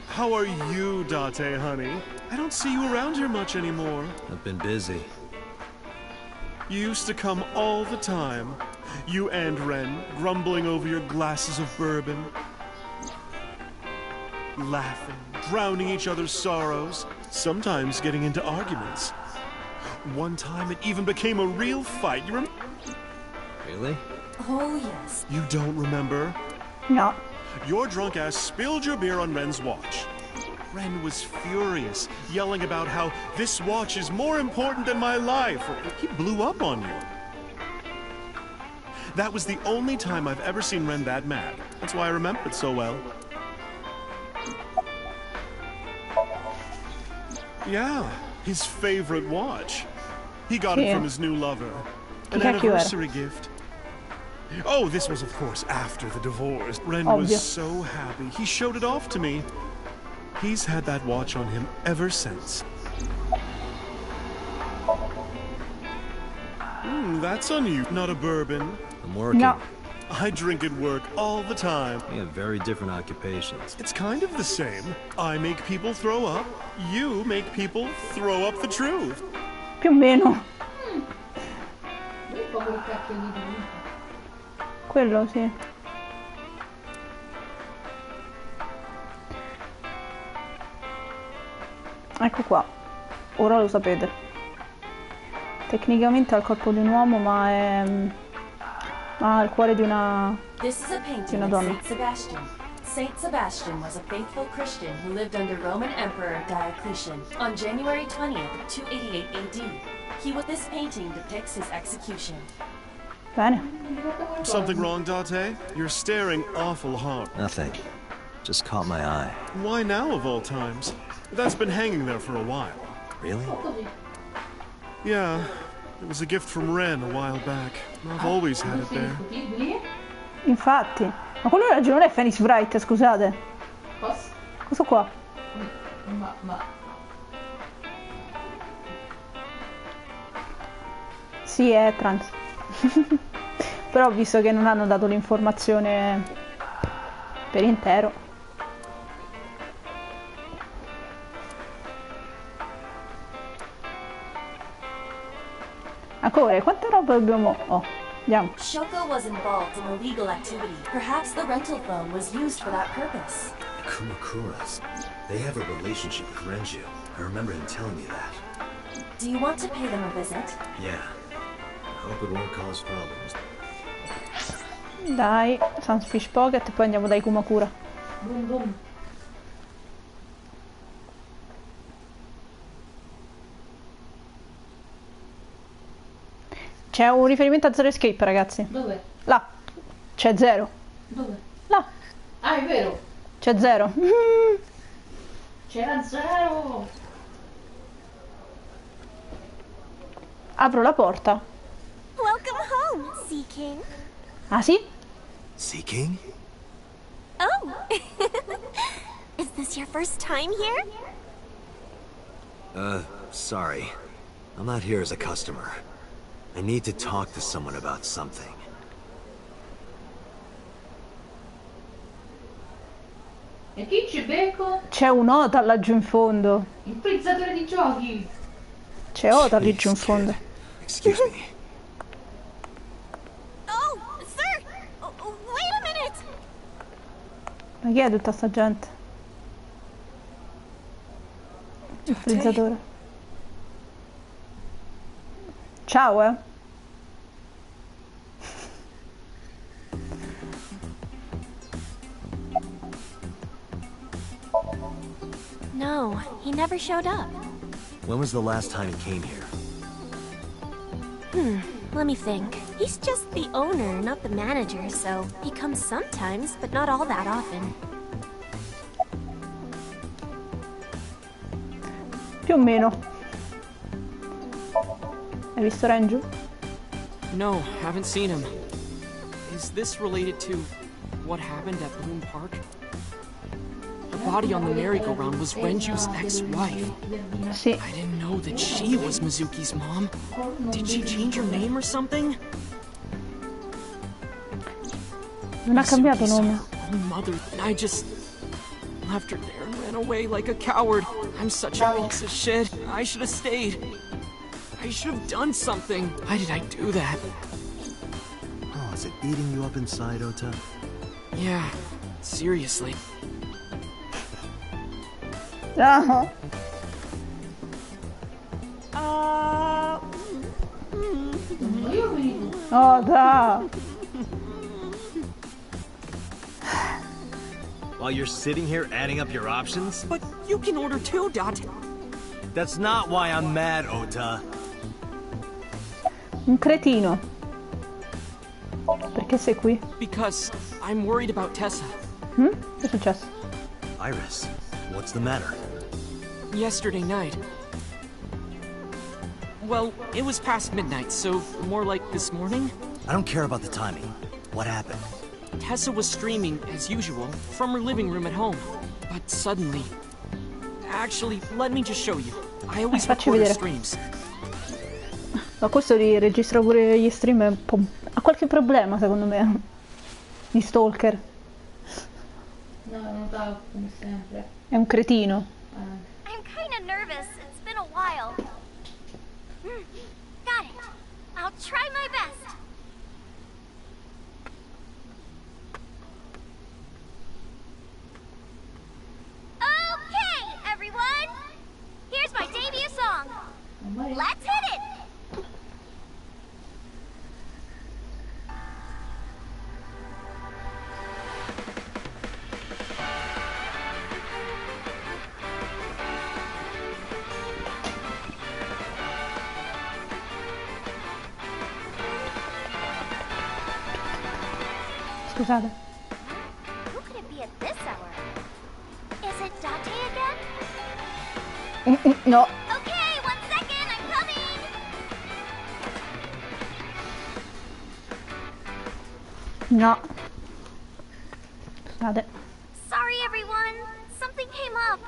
How are you, Date, honey? I don't see you around here much anymore. I've been busy. You used to come all the time. You and Ren, grumbling over your glasses of bourbon. Laughing, drowning each other's sorrows. Sometimes getting into arguments. One time it even became a real fight. You remember? Really? Oh, yes. You don't remember? No. Your drunk ass spilled your beer on Ren's watch. Ren was furious, yelling about how this watch is more important than my life. He blew up on you. That was the only time I've ever seen Ren that mad. That's why I remember it so well. Yeah, his favorite watch. He got it from his new lover. An anniversary gift. Oh, this was, of course, after the divorce. Ren was so happy. He showed it off to me. He's had that watch on him ever since. That's on you, not a bourbon. I'm working. No. I drink at work all the time. We have very different occupations. It's kind of the same. I make people throw up. You make people throw up the truth. Più o meno. Lui fa quel cacchio di dito. Quello sì. Ecco qua. Ora lo sapete. Tecnicamente ha il corpo di un uomo, ma ha il cuore di una This is a painting of donna. Saint Sebastian. Saint Sebastian was a faithful Christian who lived under Roman Emperor Diocletian on January 20th, 288 AD. This painting depicts his execution. Bene. Something wrong, Date? You're staring awful hard. Nothing. Just caught my eye. Why now, of all times? That's been hanging there for a while. Really? Yeah, it was a gift from Ren a while back. I've always had it there. Infatti. Ma quello oggi non è Phoenix Wright, scusate. Cosa? Questo qua. Ma... Sì, è trans. Però ho visto che non hanno dato l'informazione per intero. Ancora, quanta roba dobbiamo... Oh, andiamo. Shoko was involved in illegal activity. Perhaps the rental phone was used for that purpose. Kumakuras. They have a relationship with Renju. I remember him telling me that. Do you want to pay them a visit? Yeah. I hope it won't cause problems. Dai, Sunfish Pocket e poi andiamo dai Kumakura. Boom boom. C'è un riferimento a Zero Escape, ragazzi. Dove? Là. C'è Zero. Dove? Là. Ah, è vero. C'è Zero. C'era Zero. Apro la porta. Welcome home, Sea King. Ah sì? Sea King? Oh. Is this your first time here? Sorry. I'm not here as a customer. I need to talk to someone about something. E chi ci becco? C'è un Ota laggiù in fondo. Il frizzatore di giochi. C'è Ota lì giù in fondo. Excuse me. Oh, sir! Wait a minute! Ma chi è tutta sta gente? Il frizzatore. Ciao, No, he never showed up. When was the last time he came here? Let me think. He's just the owner, not the manager, so he comes sometimes, but not all that often. Più o meno. Hai visto Renju? No, haven't seen him. Is this related to what happened at Bloom Park? The body on the merry-go-round was Renju's ex-wife. Sì. I didn't know that she was Mizuki's mom. Did she change her name or something? Non ha cambiato nome. Oh, mother, I just left her there and ran away like a coward. I'm such a piece of shit. I should have stayed. I should have done something. Why did I do that? Oh, is it eating you up inside, Ota? Yeah, seriously. Ah. Oh, da. While you're sitting here adding up your options? But you can order too, Dot. That's not why I'm mad, Ota. Un cretino. Perché sei qui? Because I'm worried about Tessa. Che è successo? Iris, what's the matter? Yesterday night. Well, it was past midnight, so more like this morning? I don't care about the timing. What happened? Tessa was streaming, as usual, from her living room at home. But suddenly... Actually, let me just show you. I always record her streams. Ma questo registra pure gli stream, è un po'... ha qualche problema secondo me. Di stalker. No, non va come sempre. È un cretino. I'm kinda nervous. It's been a while. Got it. I'll try my best. Okay, everyone. Here's my debut song. Let's hit it. Scusate. Who could it be at this hour? Is it Date again? No. Okay, 1 second, I'm coming! No. Scusate. Sorry, everyone. Something came up.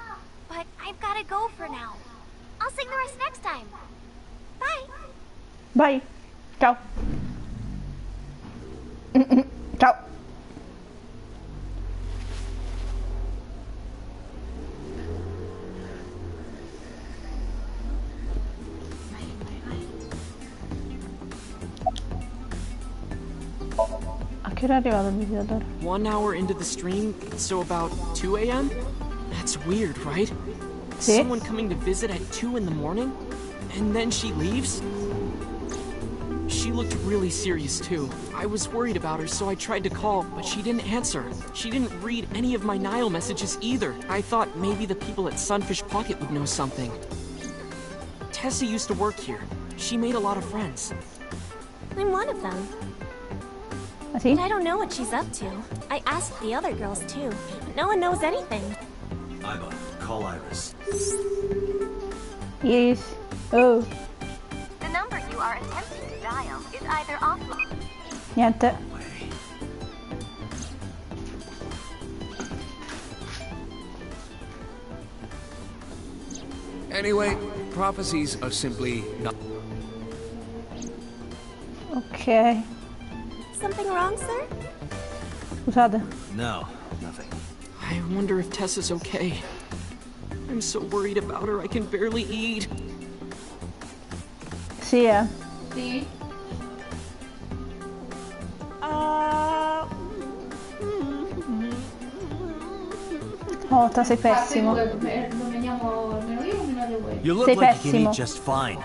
But I've gotta go for now. I'll sing the rest next time. Bye. Vai. Ciao. Ciao. A che ora è arrivato il visitatore? 1 hour into the stream, so about 2 a.m.? That's weird, right? Sì. Someone coming to visit at 2 in the morning? And then she leaves? She looked really serious too. I was worried about her, so I tried to call, but she didn't answer. She didn't read any of my Nile messages either. I thought maybe the people at Sunfish Pocket would know something. Tessa used to work here. She made a lot of friends. I'm one of them. Ah, sì? But I don't know what she's up to. I asked the other girls too, but no one knows anything. Iba, call Iris. Yes. Oh. The number you are attempting to dial is either offline. Niente. Anyway, prophecies are simply not... Ok. Something wrong, sir? Scusate. No, nothing. I wonder if Tessa's okay. I'm so worried about her, I can barely eat. Sì, Sì. No, sei pessimo. Nominiamo almeno io o nominate voi? You look Sei like you can pessimo. eat just fine.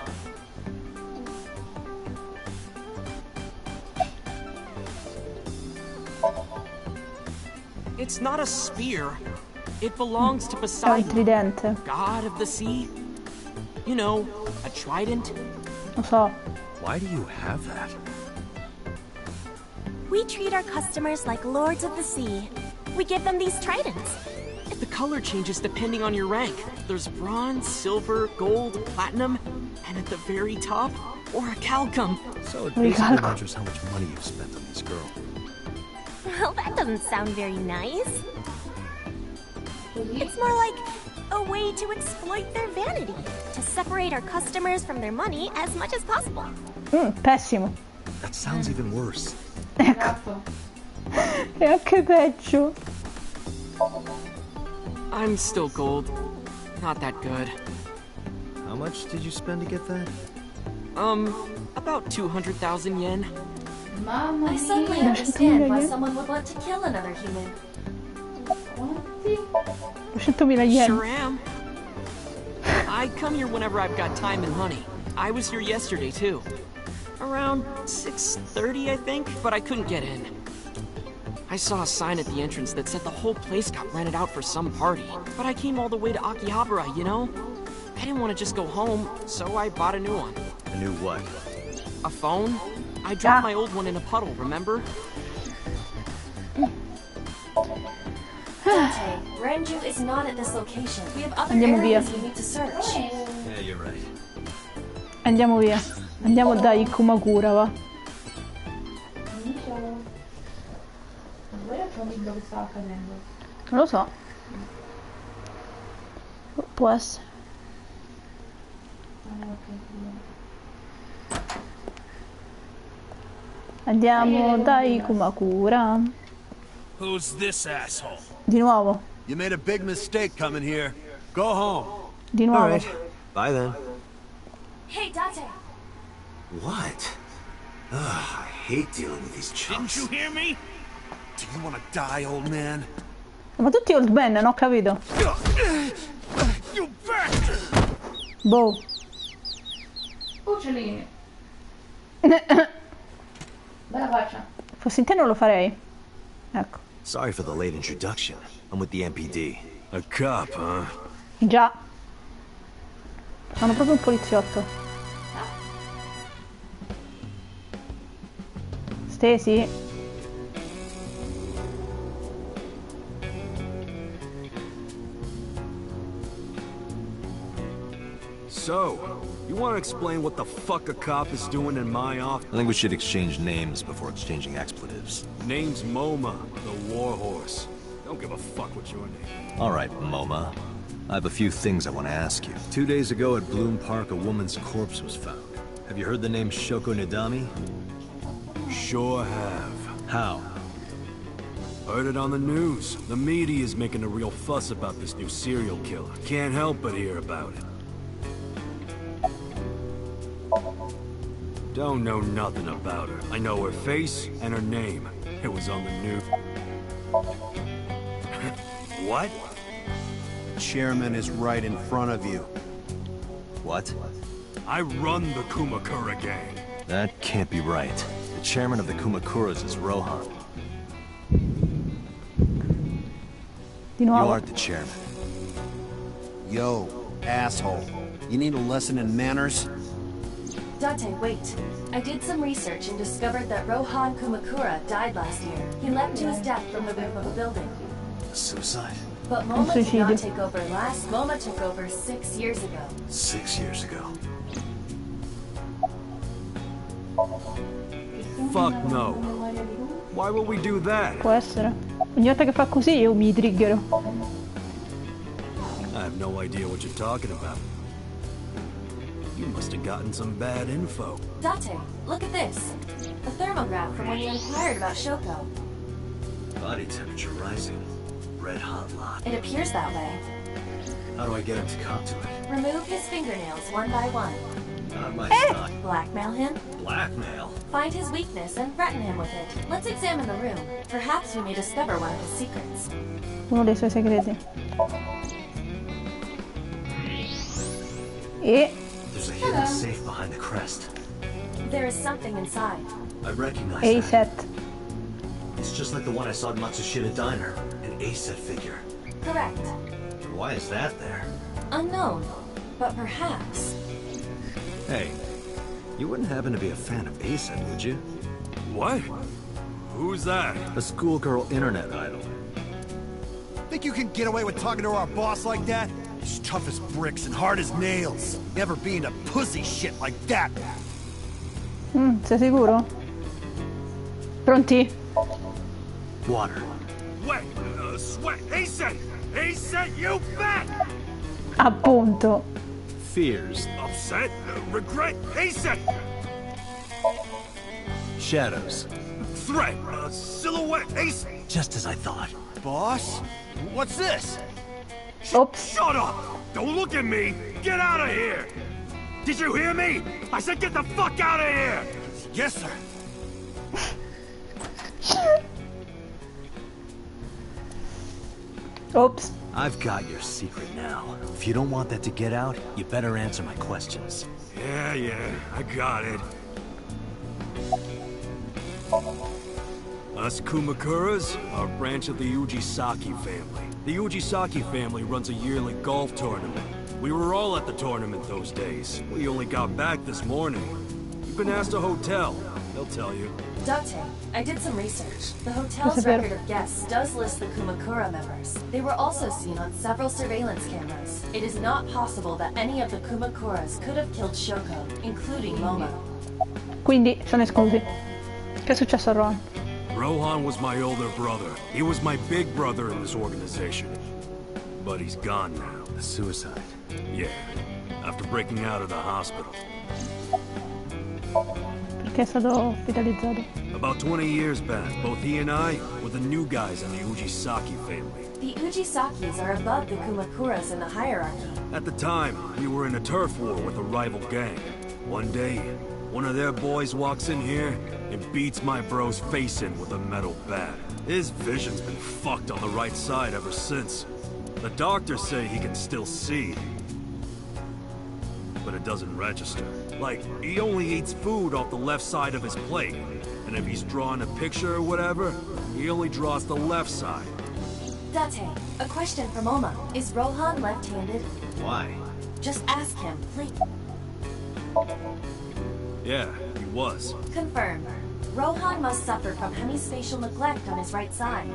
It's not a spear. It belongs to È un Poseidon, tridente. god of the sea. You know, a trident. Lo so. Why do you have that? We treat our customers like lords of the sea. We give them these tridents. The color changes depending on your rank. There's bronze, silver, gold, platinum, and at the very top, orichalcum. So it basically measures how much money you've spent on this girl. Well, that doesn't sound very nice. It's more like a way to exploit their vanity, to separate our customers from their money as much as possible. Pessimo. That sounds even worse. Ecco. È anche peggio. I'm still gold. Not that good. How much did you spend to get that? About 200,000 yen. Mamma I suddenly mia. understand why someone would want to kill another human. 200.000 yen. Sure am. I come here whenever I've got time and money. I was here yesterday too. Around 6:30, I think, but I couldn't get in. I saw a sign at the entrance that said the whole place got rented out for some party. But I came all the way to Akihabara, you know? I didn't want to just go home, so I bought a new one. A new what? A phone? I dropped my old one in a puddle, remember? Dante, Renju is not at this location. We have other Andiamo via. areas we need to search. Yeah, you're right. Andiamo via. Andiamo dai Kumakura, va. Voi c'è un libro che stava accadendo. Non lo so. Può essere. Andiamo dai Kumakura. Who's this asshole? Di nuovo. You made a big mistake coming here. Go home. Di nuovo. All right. Bye then. Hey, Dante. What? Ugh, I hate dealing with these chumps. Didn't you hear me? Do you want to die, old man? Ma tutti old man, non ho capito. You bastard! Boh. Uccellini. Bella faccia. Fossi in te non lo farei. Ecco. Sorry for the late introduction. I'm with the MPD. A cop, huh? Già. Sono proprio un poliziotto. Stesi? So, you want to explain what the fuck a cop is doing in my office? I think we should exchange names before exchanging expletives. Name's MoMA, the warhorse. Don't give a fuck what's your name. All right, MoMA. I have a few things I want to ask you. 2 days ago at Bloom Park, a woman's corpse was found. Have you heard the name Shoko Nadami? Sure have. How? Heard it on the news. The media is making a real fuss about this new serial killer. Can't help but hear about it. Don't know nothing about her. I know her face and her name. It was on the news. What? The chairman is right in front of you. What? I run the Kumakura gang. That can't be right. The chairman of the Kumakuras is Rohan. Di You nuovo. aren't the chairman. Yo, asshole. You need a lesson in manners? Dante, wait. I did some research and discovered that Rohan Kumakura died last year. He leapt to his death from the roof of a building. Suicide? But Moma did Suicide. not take over last. Moma took over 6 years ago. 6 years ago. Fuck no. Why would we do that? Può essere. Ogni volta che fa così io mi triggero. I have no idea what you're talking about. You must have gotten some bad info. Dante, look at this. A thermograph from when you inquired about Shoko. Body temperature rising. Red hot lot. It appears that way. How do I get him to come to it? Remove his fingernails one by one. Not my style. Blackmail him? Blackmail? Find his weakness and threaten him with it. Let's examine the room. Perhaps we may discover one of his secrets. Uno dei suoi segreti. E... There's a hidden safe behind the crest. There is something inside. I recognize A that. set. It's just like the one I saw at Matsushita Diner. An A set figure. Correct. Why is that there? Unknown, but perhaps. Hey, you wouldn't happen to be a fan of A set, would you? What? Who's that? A schoolgirl internet idol. Think you can get away with talking to our boss like that? He's tough as bricks and hard as nails. Never being a pussy shit like that. Sei sicuro? Pronti? Water. Wait, sweat. Ace-set, you bet! Appunto. Fears. Upset, regret, Ace-set. Shadows. Threat, silhouette, Ace. Just as I thought. Boss? What's this? Oops. Shut up! Don't look at me! Get out of here! Did you hear me? I said get the fuck out of here! Yes, sir. Oops. I've got your secret now. If you don't want that to get out, you better answer my questions. Yeah, I got it. Us Kumakuras are a branch of the Ujisaki family. The Ujisaki family runs a yearly golf tournament. We were all at the tournament those days. We only got back this morning. You can ask the hotel. They'll tell you. Date, I did some research. The hotel's record of guests does list the Kumakura members. They were also seen on several surveillance cameras. It is not possible that any of the Kumakuras could have killed Shoko, including Momo. Quindi sono esclusi. Che è successo a Ron? Rohan was my older brother. He was my big brother in this organization. But he's gone now. A suicide. Yeah, after breaking out of the hospital. Perché è stato ospitalizzato? About 20 years back, both he and I were the new guys in the Ujisaki family. The Ujisakis are above the Kumakuras in the hierarchy. At the time, we were in a turf war with a rival gang. One day, one of their boys walks in here and beats my bro's face in with a metal bat. His vision's been fucked on the right side ever since. The doctors say he can still see, but it doesn't register. Like, he only eats food off the left side of his plate, and if he's drawing a picture or whatever, he only draws the left side. Date, a question from Oma. Is Rohan left-handed? Why? Just ask him, please. Yeah, he was. Confirmed. Rohan must suffer from hemispatial neglect on his right side.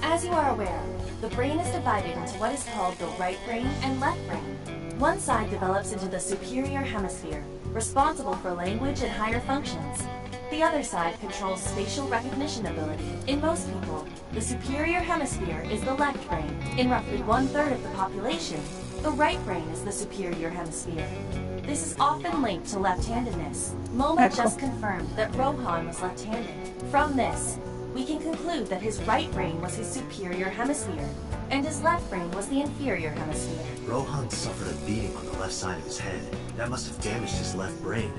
As you are aware, the brain is divided into what is called the right brain and left brain. One side develops into the superior hemisphere, responsible for language and higher functions. The other side controls spatial recognition ability. In most people, the superior hemisphere is the left brain. In roughly 1/3 of the population, the right brain is the superior hemisphere. This is often linked to left-handedness. Moma just confirmed that Rohan was left-handed. From this, we can conclude that his right brain was his superior hemisphere, and his left brain was the inferior hemisphere. Rohan suffered a beating on the left side of his head. That must have damaged his left brain.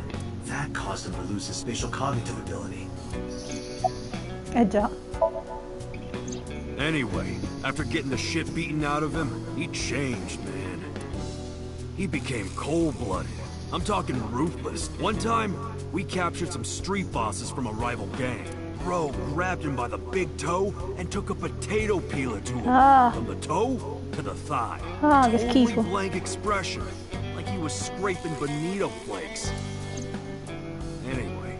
That caused him to lose his spatial cognitive ability. Già. Anyway, after getting the shit beaten out of him, he changed, man. He became cold-blooded. I'm talking ruthless. One time, we captured some street bosses from a rival gang. Bro grabbed him by the big toe and took a potato peeler to him. From the toe to the thigh. Che Totally schifo. blank expression. Like he was scraping bonito flakes. Anyway,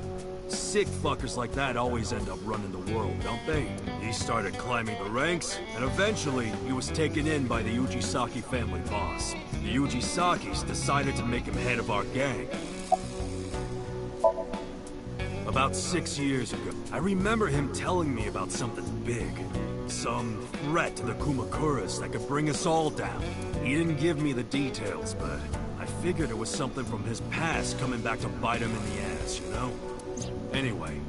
sick fuckers like that always end up running the world, don't they? He started climbing the ranks, and eventually he was taken in by the Ujisaki family boss. The Ujisakis decided to make him head of our gang. About 6 years ago, I remember him telling me about something big. Some threat to the Kumakuras that could bring us all down. He didn't give me the details, but I figured it was something from his past coming back to bite him in the ass, you know? Anyway,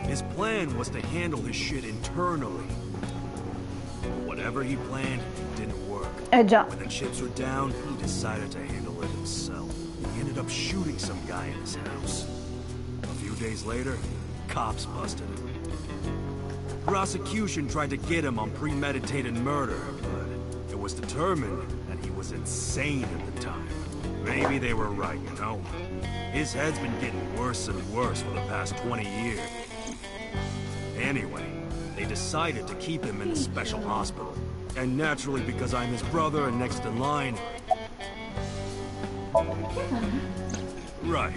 his plan was to handle his shit internally. But whatever he planned didn't work. Già. When the chips were down, he decided to handle it himself. He ended up shooting some guy in his house. A few days later, cops busted him. Prosecution tried to get him on premeditated murder, but it was determined that he was insane at the time. Maybe they were right, you know? His head's been getting worse and worse for the past 20 years. Anyway, they decided to keep him in a special hospital. And naturally, because I'm his brother and next in line... Right.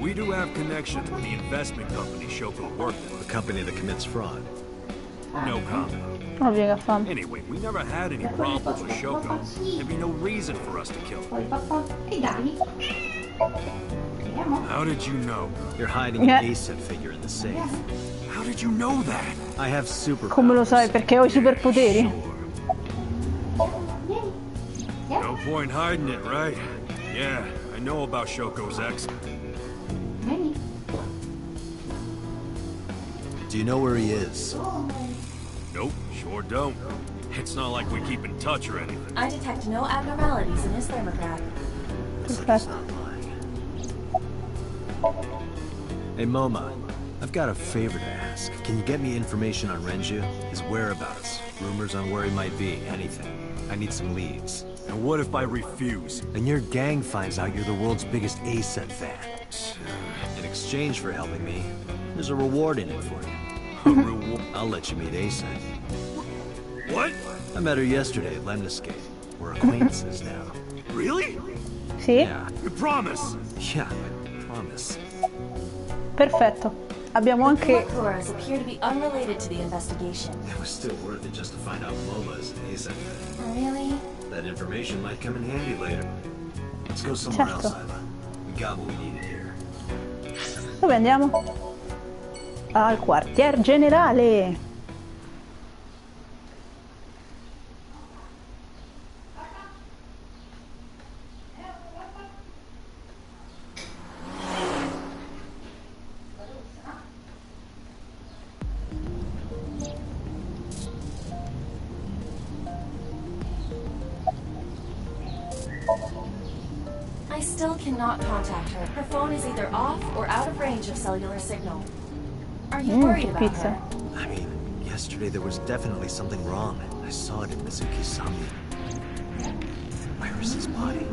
We do have connections with the investment company Shoko worked at. The company that commits fraud. No comment. Anyway, we never had any problems with Shoko. There'd be no reason for us to kill him. How did you know? You're hiding an ASET figure in the safe. How did you know that? I have superpowers. Come lo sai? Perché ho I superpoteri? No point hiding it, right? Yeah, I know about Shoko's ex. Do you know where he is? Nope, sure don't. It's not like we keep in touch or anything. I detect no abnormalities in his thermograph. Hey, Moma, I've got a favor to ask. Can you get me information on Renju? His whereabouts, rumors on where he might be, anything. I need some leads. And what if I refuse? And your gang finds out you're the world's biggest ASET fan. In exchange for helping me, there's a reward in it for you. A reward? I'll let you meet ASET. What? I met her yesterday at Lemniscate. We're acquaintances now. Really? Sì? Yeah. You promise? Yeah, I promise. Perfetto. Abbiamo anche... Kumakuras appear to be unrelated to the investigation. It was still worth it just to find out Moma is an ASET fan. Really? That information might come in handy later. Let's go somewhere else, Iva. We got what we needed here. Dove andiamo? Al quartier generale. I still cannot contact her. Her phone is either off or out of range of cellular signal. Are you worried about her? I mean, yesterday there was definitely something wrong. I saw it in Mizuki's Somnium. Where is his body?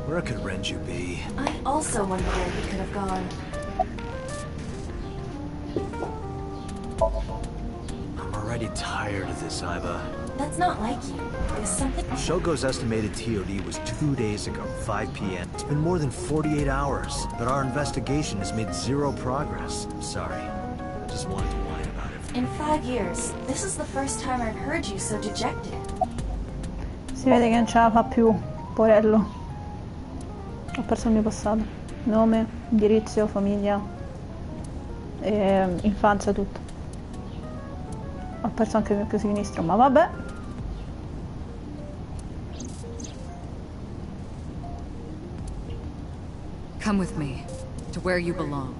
Where could Renju be? I also wonder where he could have gone. I'm already tired of this, Iva. That's not like you. Is something... Shogo's estimated TOD was 2 days ago, 5 p.m. It's been more than 48 hours, but our investigation has made zero progress. Sorry. I just wanted to whine about it. In 5 years, this is the first time I've heard you so dejected. Si vede che non ce la fa più, porello. Ho perso il mio passato. Nome, indirizzo, famiglia, infanzia, tutto. Ho perso anche il mio occhio sinistro, ma vabbè. Come with me, to where you belong.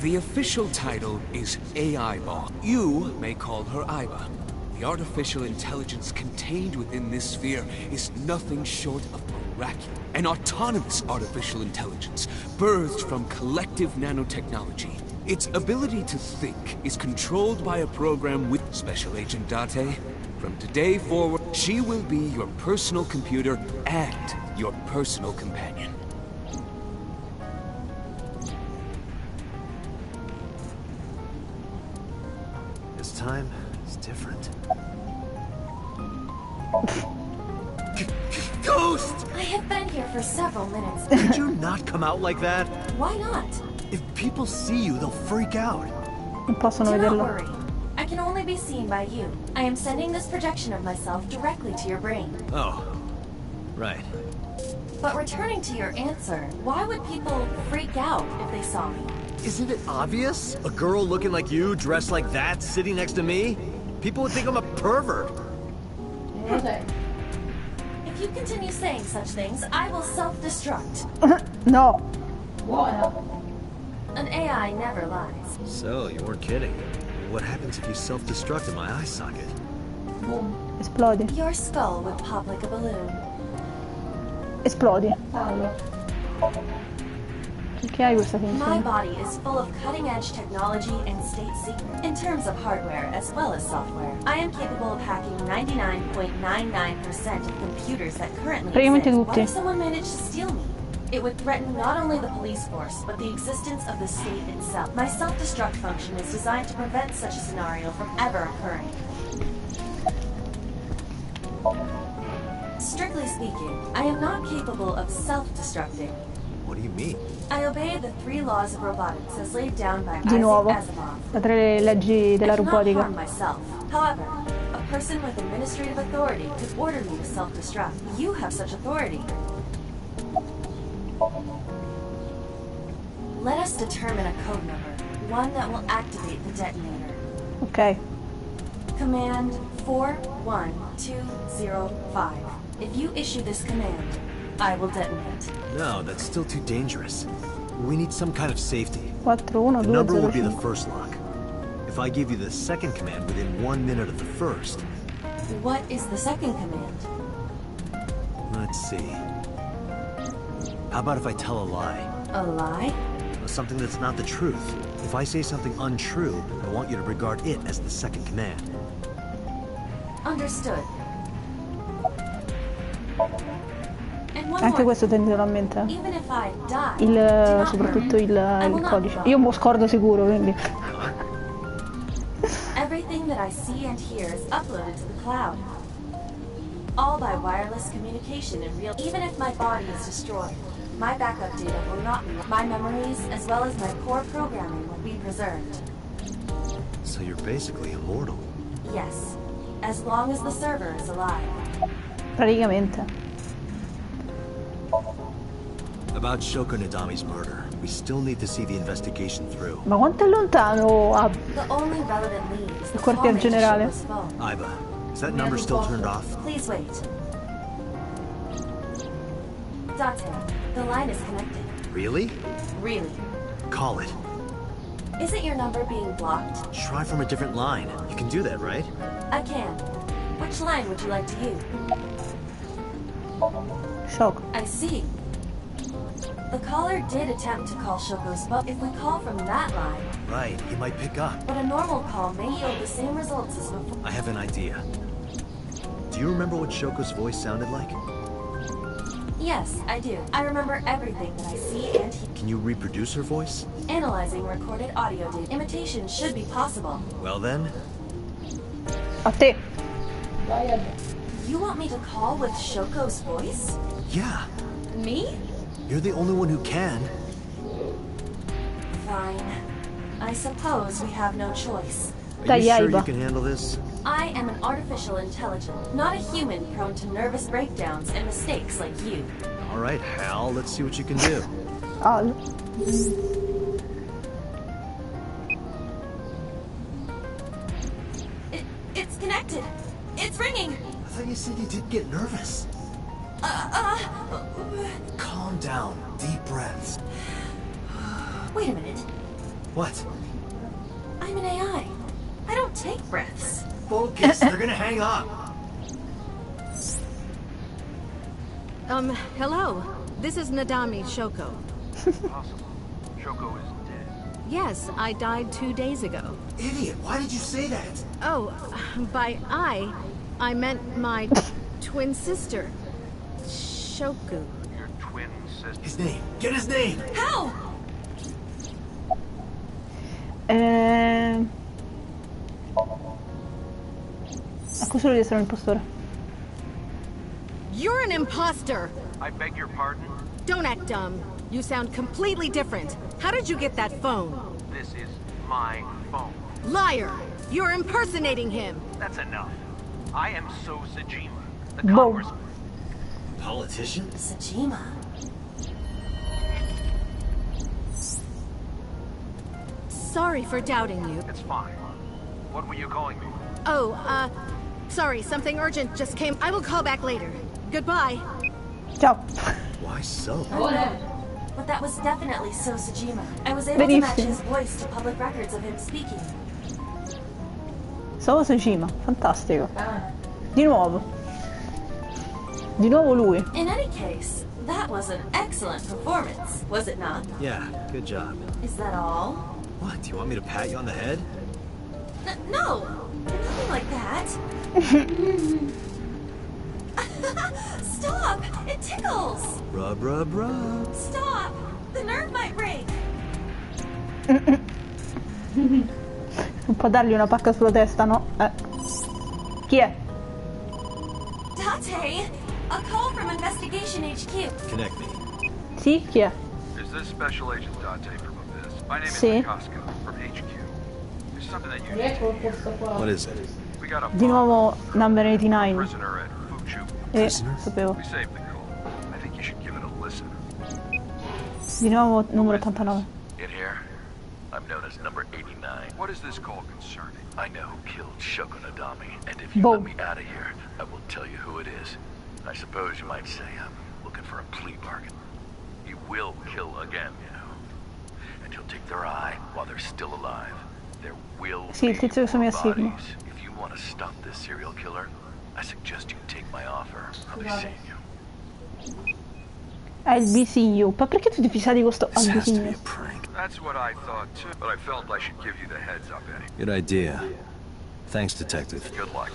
The official title is AI Boss. You may call her Iva. The artificial intelligence contained within this sphere is nothing short of miraculous. An autonomous artificial intelligence, birthed from collective nanotechnology. Its ability to think is controlled by a program with Special Agent Date. From today forward, she will be your personal computer and your personal companion. This time, it's different. Ghost! I have been here for several minutes. Did you not come out like that? Why not? If people see you, they'll freak out. Non possono Do not vederlo. worry. I can only be seen by you. I am sending this projection of myself directly to your brain. Oh, right. But returning to your answer, why would people freak out if they saw me? Isn't it obvious? A girl looking like you, dressed like that, sitting next to me? People would think I'm a pervert. If you continue saying such things, I will self-destruct. No. Buona. An AI never lies. So, you weren't kidding. What happens if you self-destruct in my eye socket? Boom. Esplodi. Your skull would pop like a balloon. Esplodi. Fallo. Che hai questa My finzione? body is full of cutting-edge technology and state secret. In terms of hardware as well as software, I am capable of hacking 99.99% of computers that currently Praticamente exist. What tutti. if someone managed to steal me? It would threaten not only the police force, but the existence of the state itself. My self-destruct function is designed to prevent such a scenario from ever occurring. Strictly speaking, I am not capable of self-destructing. What do you mean? I obey the 3 laws of robotics as laid down by Di nuovo. Isaac Asimov. Le 3 leggi della I cannot robotica. harm myself. However, a person with administrative authority could order me to self-destruct. You have such authority. Let us determine a code number, one that will activate the detonator. Ok. Command 41205. If you issue this command, I will detonate. No, that's still too dangerous. We need some kind of safety. 4-1-2-0-5. The number will be the first lock. If I give you the second command within 1 minute of the first... What is the second command? Let's see. How about if I tell a lie? A lie? Something that's not the truth. If I say something untrue, I want you to regard it as the second command. Understood. And one Anche more. questo tenetelo a mente. Even if I die, do not Soprattutto worry. il will not codice. drop. Io me lo scordo sicuro, quindi. Everything that I see and hear is uploaded to the cloud. All by wireless communication in real. Even if my body is destroyed, my backup data will not be. My memories, as well as my core programming, will be preserved. So you're basically immortal. Yes, as long as the server is alive. Praticamente. About Shoko Nadami's murder, we still need to see the investigation through. Ma quanto è lontano The only relevant lead is the il quartier call generale? Shoko's phone. Iva, is that number still turned off? Please wait. Dante, the line is connected. Really? Really? Call it. Isn't your number being blocked? Try from a different line. You can do that, right? I can. Which line would you like to use? Shock. I see. The caller did attempt to call Shoko's phone. If we call from that line... Right, he might pick up. But a normal call may yield the same results as before. I have an idea. Do you remember what Shoko's voice sounded like? Yes, I do. I remember everything that I see and hear. Can you reproduce her voice? Analyzing recorded audio data. Imitation should be possible. Well then... A te. You want me to call with Shoko's voice? Yeah. Me? You're the only one who can. Fine. I suppose we have no choice. Are you sure you can handle this? I am an artificial intelligence, not a human prone to nervous breakdowns and mistakes like you. All right, Hal, let's see what you can do. It's connected. It's ringing. I thought you said you didn't get nervous. Calm down. Deep breaths. Wait a minute. What? I'm an AI. I don't take breaths. Focus. They're gonna hang up. Hello. This is Nadami Shoko. Possible. Shoko is dead. Yes, I died 2 days ago. Idiot, why did you say that? Oh, by I meant my twin sister, Shoku. Your twin sister. His name. Get his name. How? Accuso di essere un impostore. You're an imposter! I beg your pardon? Don't act dumb. You sound completely different. How did you get that phone? This is my phone. Liar! You're impersonating him! That's enough. I am So Sajima, the Boom. congressman. Politician? Sajima. Sorry for doubting you. It's fine. What were you calling me? Oh, sorry, something urgent just came. I will call back later. Goodbye. Ciao. Why so? but that was definitely So Sejima. I was able to match his voice to public records of him speaking. So Sejima, fantastico. Di nuovo lui. In any case, that was an excellent performance, was it not? Yeah, good job. Is that all? What, do you want me to pat you on the head? No, nothing like that. Stop! It tickles! Rub, rub, rub. Stop! The nerve might break! Non può dargli una pacca sulla testa, no? Chi è? Date! A call from Investigation HQ. Connect me. Sì, chi è? Is this Special Agent Date from Abyss? My name is Mikoska from HQ. There's something that you need to hear. What is it? We got a Di nuovo number 89. prisoner at Fuchu. Sapevo. We saved the call. I think you should give it a listen. Di nuovo numero 89. In here, I'm known as number 89. What is this call concerning? I know who killed Shoko Nadami, and if you let me out of here, I will tell you who it is. I suppose you might say I'm looking for a plea bargain. He will kill again, you know. And he'll take their eye while they're still alive. There will Sì, il tizio che somiglia a Sigma. If you want to stop this serial killer, I suggest you take my offer. I'll be seeing you. Albisiglio. Ma perché tu ti fissa di questo albisiglio? That's what I thought too, but I felt I should give you the heads up, Eddie. Good idea. Thanks, Detective. Good luck.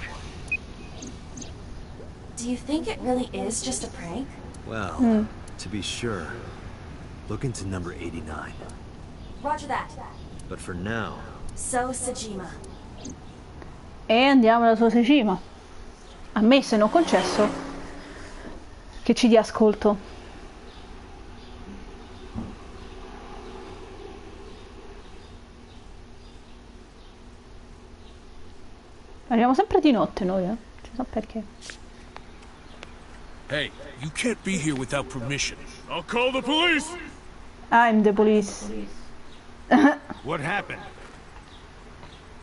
Do you think it really is just a prank? Well, to be sure, look into number 89. Roger that. But for now... So Sejima. E andiamo alla sua Sejima. A me se non concesso che ci dia ascolto. Arriviamo sempre di notte noi, Non so perché. Hey, you can't be here without permission. I'll call the police! I'm the police. What happened?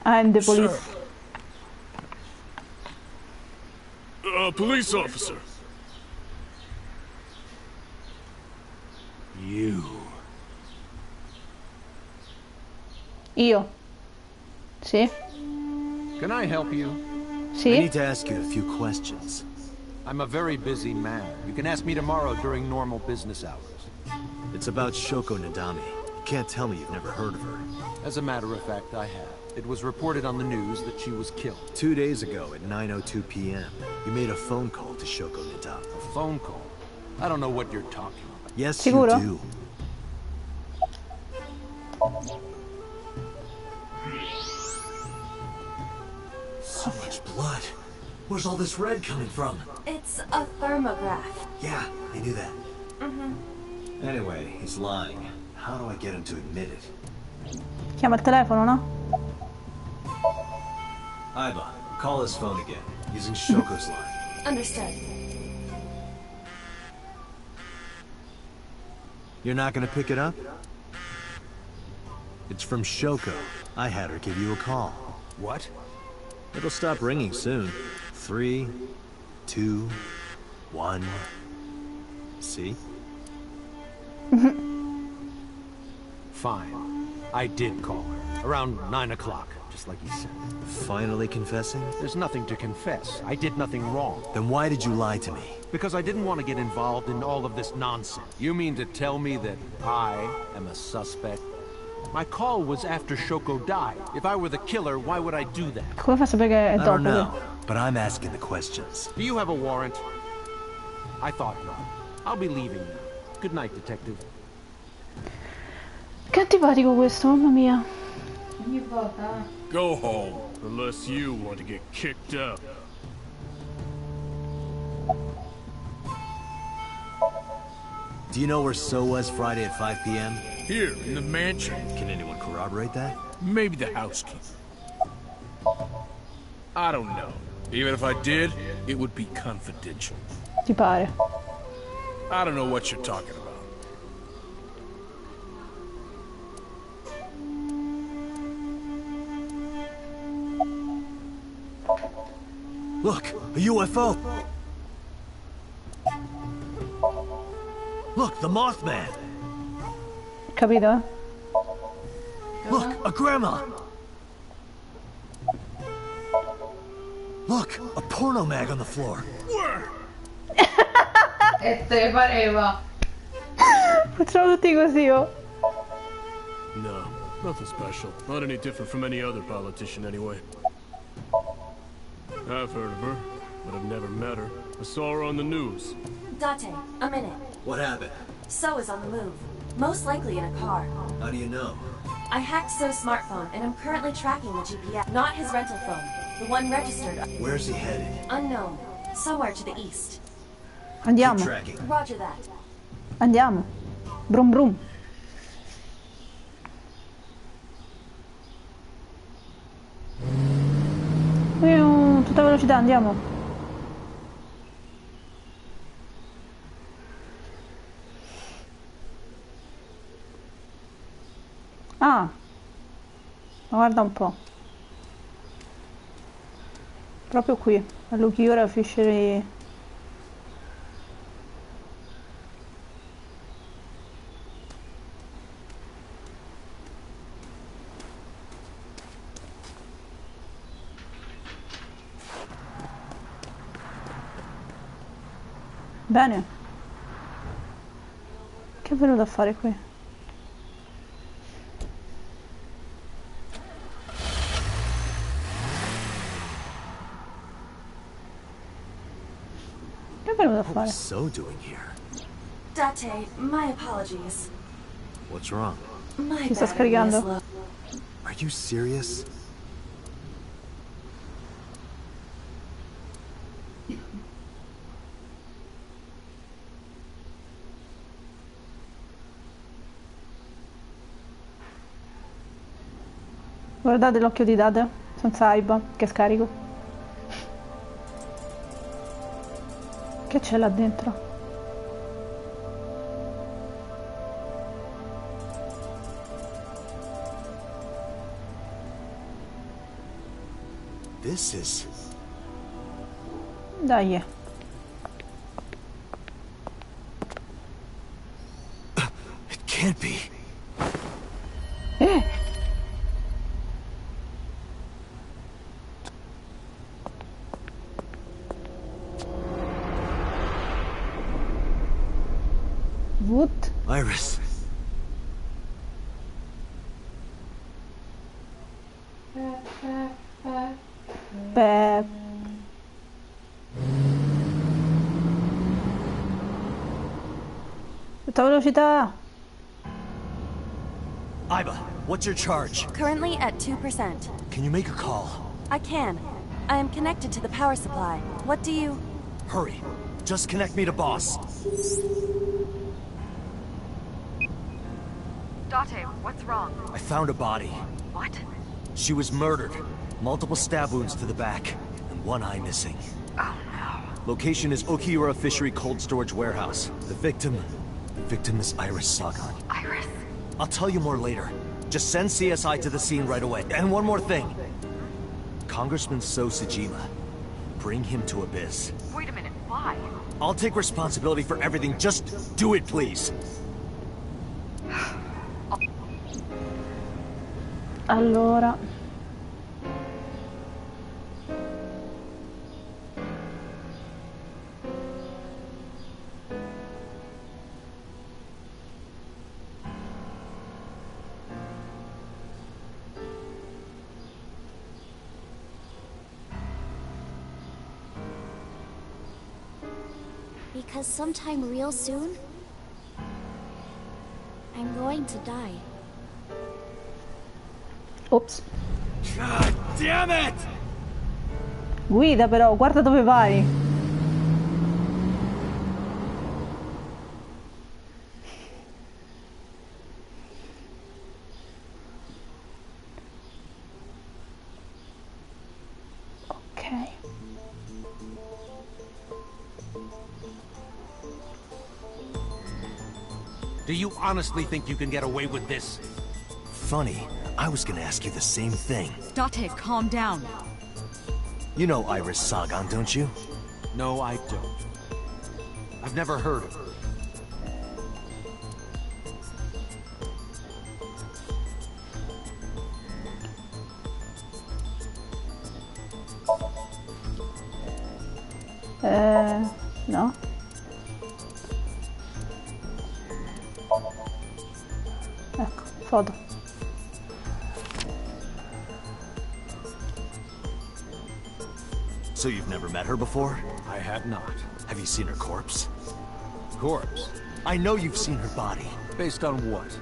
I'm the police. Police officer. You. Io. Sì. Can I help you? Sì. I need to ask you a few questions. I'm a very busy man. You can ask me tomorrow during normal business hours. It's about Shoko Nadami. You can't tell me you've never heard of her. As a matter of fact, I have. It was reported on the news that she was killed. 2 days ago at 9:02 p.m., you made a phone call to Shoko Nadami. A phone call? I don't know what you're talking about. Yes, Sicuro? you do. So much blood. Where's all this red coming from? It's a thermograph. Yeah, I knew that. Mm-hmm. Anyway, he's lying. How do I get him to admit it? Chiama il telefono, no? Iba, call his phone again, using Shoko's line. Understood. You're not gonna pick it up? It's from Shoko. I had her give you a call. What? It'll stop ringing soon. 3, 2, 1. See? Fine. I did call her. Around 9 o'clock, just like you said. Finally confessing? There's nothing to confess. I did nothing wrong. Then why did you lie to me? Because I didn't want to get involved in all of this nonsense. You mean to tell me that I am a suspect? My call was after Shoko died. If I were the killer, why would I do that? Come fa a sapere che è I don't dopo? know, but I'm asking the questions. Do you have a warrant? I thought not. I'll be leaving now. Good night, detective. Che antipatico questo, mamma mia. Ogni volta. Go home, unless you want to get kicked up. Do you know where So was Friday at 5 p.m.? Here, in the mansion. Can anyone corroborate that? Maybe the housekeeper. I don't know. Even if I did, it would be confidential. Ti pare? I don't know what you're talking about. Look, a UFO! Look, the Mothman! capito, eh? Look, a grandma! Look, a porno mag on the floor. E te pareva. Facciamo tutti così, oh. No, nothing special. Not any different from any other politician anyway. I've heard of her, but I've never met her. I saw her on the news. Date, a minute. What happened? So is on the move. Most likely in a car. How do you know? I hacked So's smartphone and I'm currently tracking the GPS. Not his rental phone. The one registered. Where's he headed? Unknown. Somewhere to the east. Andiamo. Roger that. Andiamo. Brum brum. Tutta velocità, andiamo. Ah. Ma guarda un po'. Proprio qui, all'Ukiura Fishery. Bene. Che è venuto a fare qui? Che è venuto a fare? What's So doing here? Date, my apologies. What's wrong? My Si sta battery is scaricando. low. Are you serious? Guardate l'occhio di Date, senza aiba, che scarico. Che c'è là dentro? This is... Dai. It can't be. What? Iris. Beh. Tutta velocità. Iba, what's your charge? Currently at 2%. Can you make a call? I can. I am connected to the power supply. What do you... Hurry. Just connect me to boss. Date, what's wrong? I found a body. What? She was murdered. Multiple stab wounds to the back, and one eye missing. Oh no. Location is Okiura Fishery Cold Storage Warehouse. The victim is Iris Sagan. Iris? I'll tell you more later. Just send CSI to the scene right away. And one more thing. Congressman So Sajima. Bring him to Abyss. Wait a minute, why? I'll take responsibility for everything. Just do it, please. Allora. Because sometime real soon, I'm going to die. Ops. God damn it! Guida però, guarda dove vai. Ok. Do you honestly think you can get away with this? Funny. I was gonna ask you the same thing. Date, calm down. You know Iris Sagan, don't you? No, I don't. I've never heard of her. No. Ecco, foto. So you've never met her before? I have not. Have you seen her corpse? Corpse? I know you've seen her body. Based on what?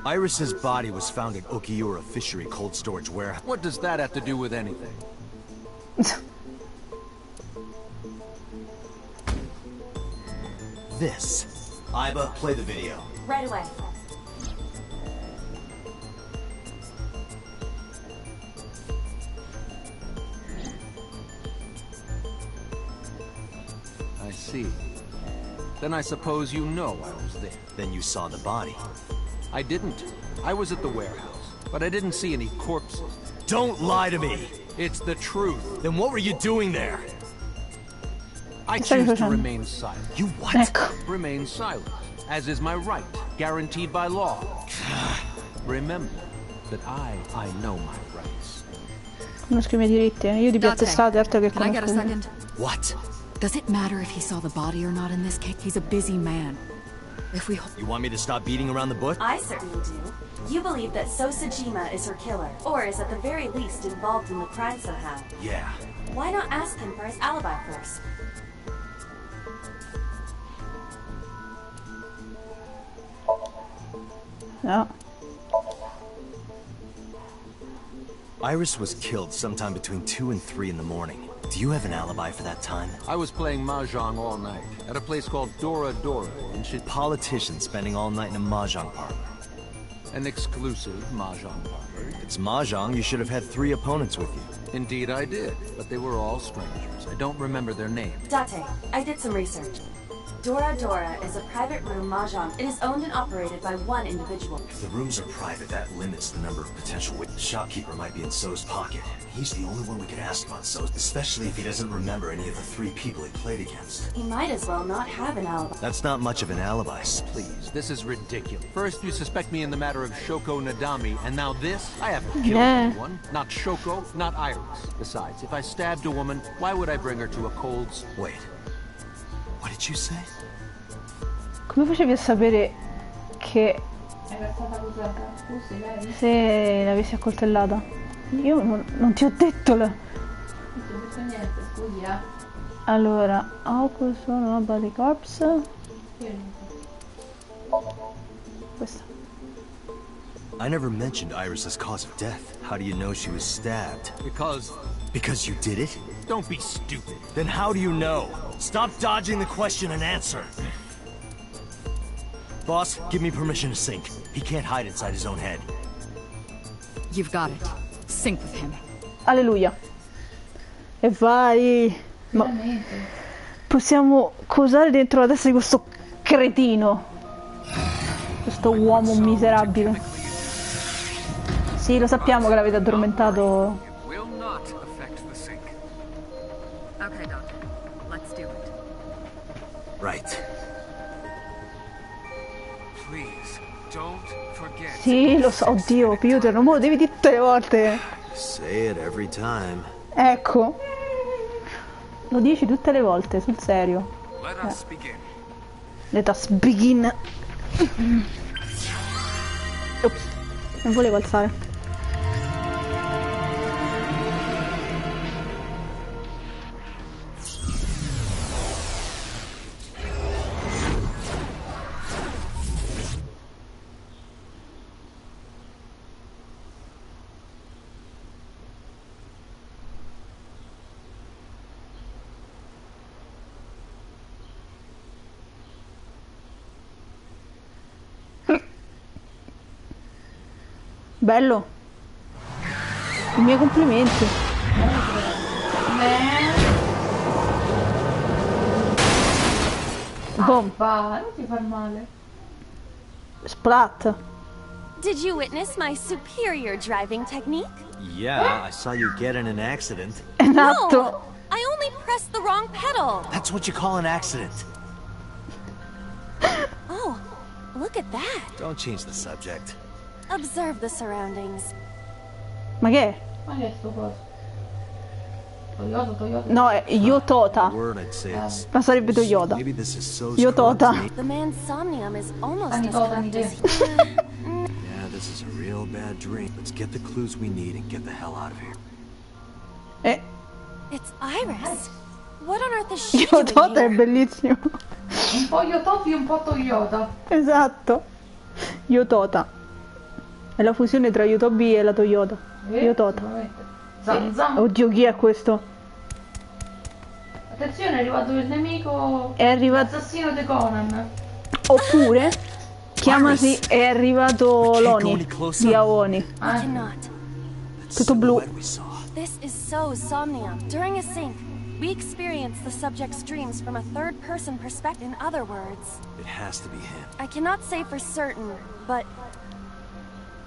Iris's body was found in Okiura Fishery Cold Storage Warehouse. What does that have to do with anything? This. Iba, play the video. Right away. I see. Then I suppose you know I was there. Then you saw the body. I didn't. I was at the warehouse, but I didn't see any corpses. Don't lie to me! It's the truth. Then what were you doing there? I choose to remain silent. You what? Remain silent, as is my right, guaranteed by law. Remember that I know my rights. Conosco i miei diritti. Io di piazze strade, altro che Can I get a second? What? Does it matter if he saw the body or not in this case? He's a busy man. If we... You want me to stop beating around the bush? I certainly do. You believe that Sosajima is her killer, or is at the very least involved in the crime somehow. Yeah. Why not ask him for his alibi first? No. Iris was killed sometime between 2 and 3 in the morning. Do you have an alibi for that time? I was playing Mahjong all night, at a place called Dora Dora in Politician spending all night in a Mahjong parlor. An exclusive Mahjong parlor. If it's Mahjong, you should have had 3 opponents with you. Indeed I did, but they were all strangers. I don't remember their names. Date, I did some research. Dora Dora is a private room mahjong. It is owned and operated by one individual. If the rooms are private, that limits the number of potential witnesses. The shopkeeper might be in So's pocket. He's the only one we can ask about So, especially if he doesn't remember any of the 3 people he played against. He might as well not have an alibi. That's not much of an alibi. Please, this is ridiculous. First you suspect me in the matter of Shoko Nadami, and now this? I haven't killed anyone. Not Shoko, not Iris. Besides, if I stabbed a woman, why would I bring her to a cold... Wait. What did you say? Come facevi a sapere che se l'avessi accoltellata? Io non ti ho detto la... niente, scusi, Allora, questo no body corpse. Questa. I never mentioned Iris's cause of death. How do you know she was stabbed? Because you did it? Don't be stupid. Then how do you know? Stop dodging the question and answer. Boss, give me permission to sync. He can't hide inside his own head. You've got it. Sync with him. Alleluia. E vai. Ma possiamo cosare dentro la testa di questo cretino. Questo uomo miserabile. Sì, lo sappiamo che l'avete addormentato. Okay, Doctor. Let's do it. Right. Please, don't forget. Sì, lo so, oddio, Peter, non me lo devi dire tutte le volte. Say it every time. Ecco. Lo dici tutte le volte, sul serio. Let us begin. Let us begin. Ops, non volevo alzare. Bello. I miei complimenti. Boom. Non ti far male. Splat. Did you witness my superior driving technique? Yeah, I saw you get in an accident. Esatto. No, I only pressed the wrong pedal. That's what you call an accident. Look at that. Don't change the subject. Observe the surroundings. Ma che è? Ma che è sto coso? Toyota. No, è Yotota. Ma sarebbe Toyota. Yotota. The man Somnium is almost as Anitosa, corrupt as Yeah, this is a real bad dream. Let's get the clues we need and get the hell out of here. It's Iris. What on earth is she doing Yotota è here? bellissimo. Un po' Yotopi e un po' Toyota. Esatto. Yotota. È la fusione tra Yotobi e la Toyota. Yotota. Oddio, chi è questo? Attenzione, è arrivato il nemico. È arrivato l'assassino di Conan. Oppure chiamasi è arrivato Loni di Aoni. Tutto blu. This is so Somnium. During a sync, we experience the subject's dreams from a third-person perspective. In other words, It has to be him. I cannot say for certain, but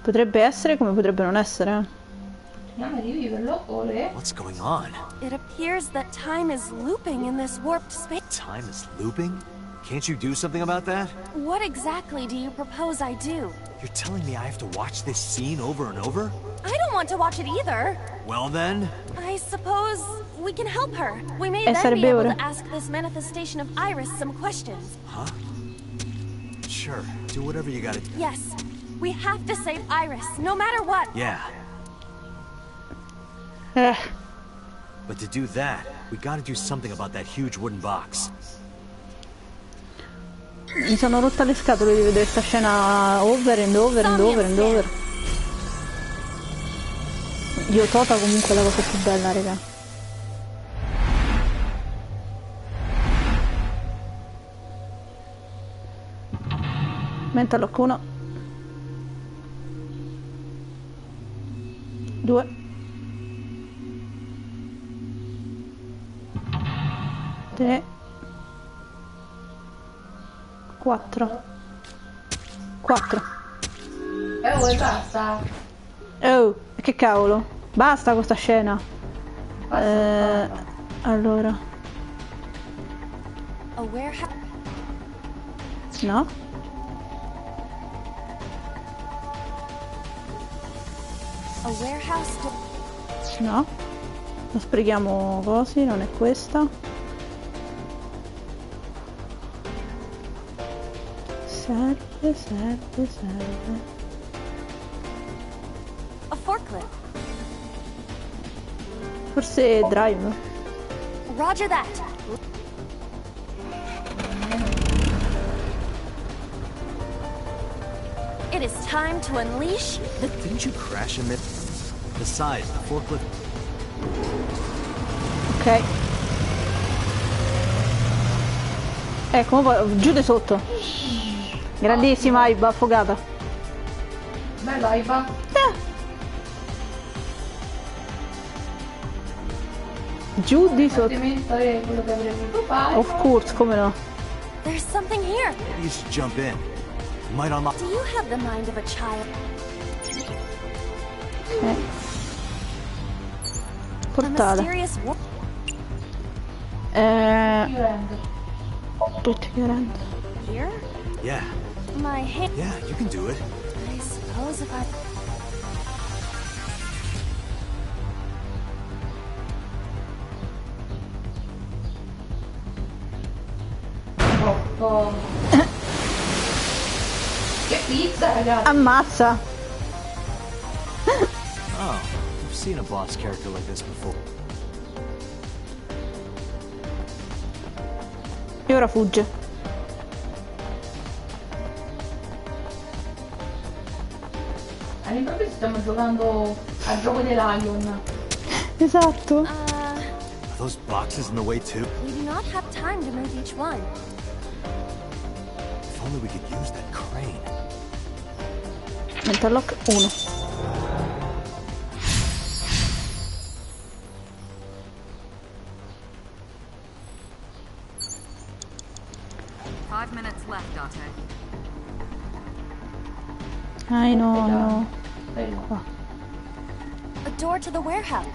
Potrebbe essere come potrebbe non essere. What's going on? it appears that time is looping in this warped space. Time is looping? Can't you do something about that? What exactly do you propose I do? You're telling me I have to watch this scene over and over? I don't want to watch it either. Well then... I suppose we can help her. We may E then be sarebbe able ora. to ask this manifestation of Iris some questions. Huh? Sure, do whatever you gotta do. Yes, we have to save Iris, no matter what. Yeah. But to do that, we gotta do something about that huge wooden box. Mi sono rotta le scatole di vedere questa scena over and over and over and over. Yotota comunque è la cosa più bella, raga. Mental lock 1 2 3 4 Oh, basta. Oh, che cavolo. Basta questa scena. Allora. A warehouse. No? A warehouse. No? Non sprechiamo cosi, non è questa. Serve. A forklift. Forse drive. Roger that. It is time to unleash the... Didn't you crash in mid? Besides, the forklift... Ok. Ecco, giù di sotto. Grandissima Aiba, affogata. Bella Aiba. Giù di sotto. Divertimento è quello che avremmo dovuto fare. Of course, come no. There's something here. Maybe you should jump in. You might unlock... Do you have the mind of a child? Portale. Tutti chiarendo. Here? Yeah. My hand. Yeah, you can do it. I suppose if I... Che pizza, ragazzi. Ammazza. Oh, I've seen a boss character like this before. E ora fugge. All'improvviso stiamo giocando al gioco dell'Alion. Esatto. Are those boxes in the way too? We do not have time to move each one. If only we could use that crane. Mental lock 1. I know. A door to the warehouse.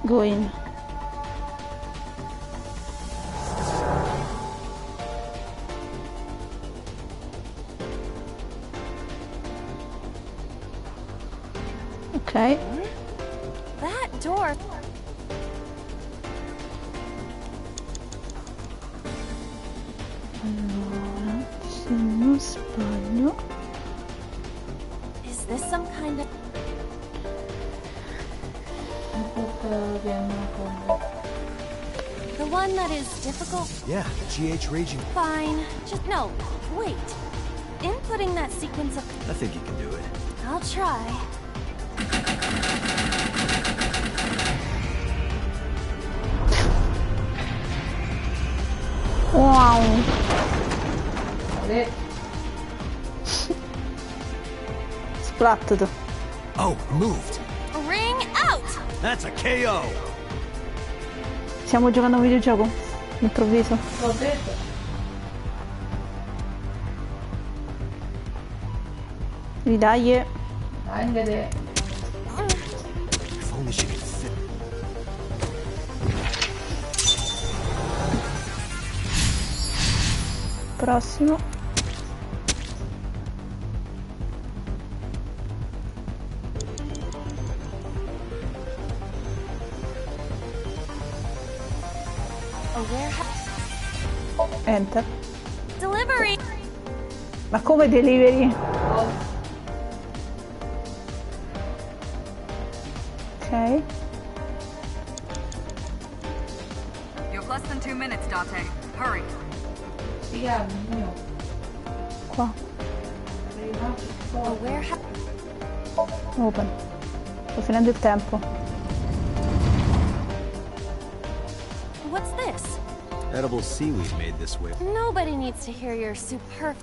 Go in. Ok. That door. Allora, se non sbaglio. Is this some kind of... The one that is difficult? Yeah, GH raging. Fine. Just no. Wait. Inputting that sequence of... I think you can do it. I'll try. Wow. Splatted. Oh, moved. Ring out! That's a KO. Stiamo giocando a un videogioco? Improvviso. L'ho detto. Ridaglie. Dai, vede. If only she could fit. Prossimo. Enter. Delivery. Ma come delivery? Ok. You have less than 2 minutes, Dante. Hurry. Qua. Open. Sto finendo il tempo. What's this? Edible seaweed made this way. Nobody needs to hear your superb...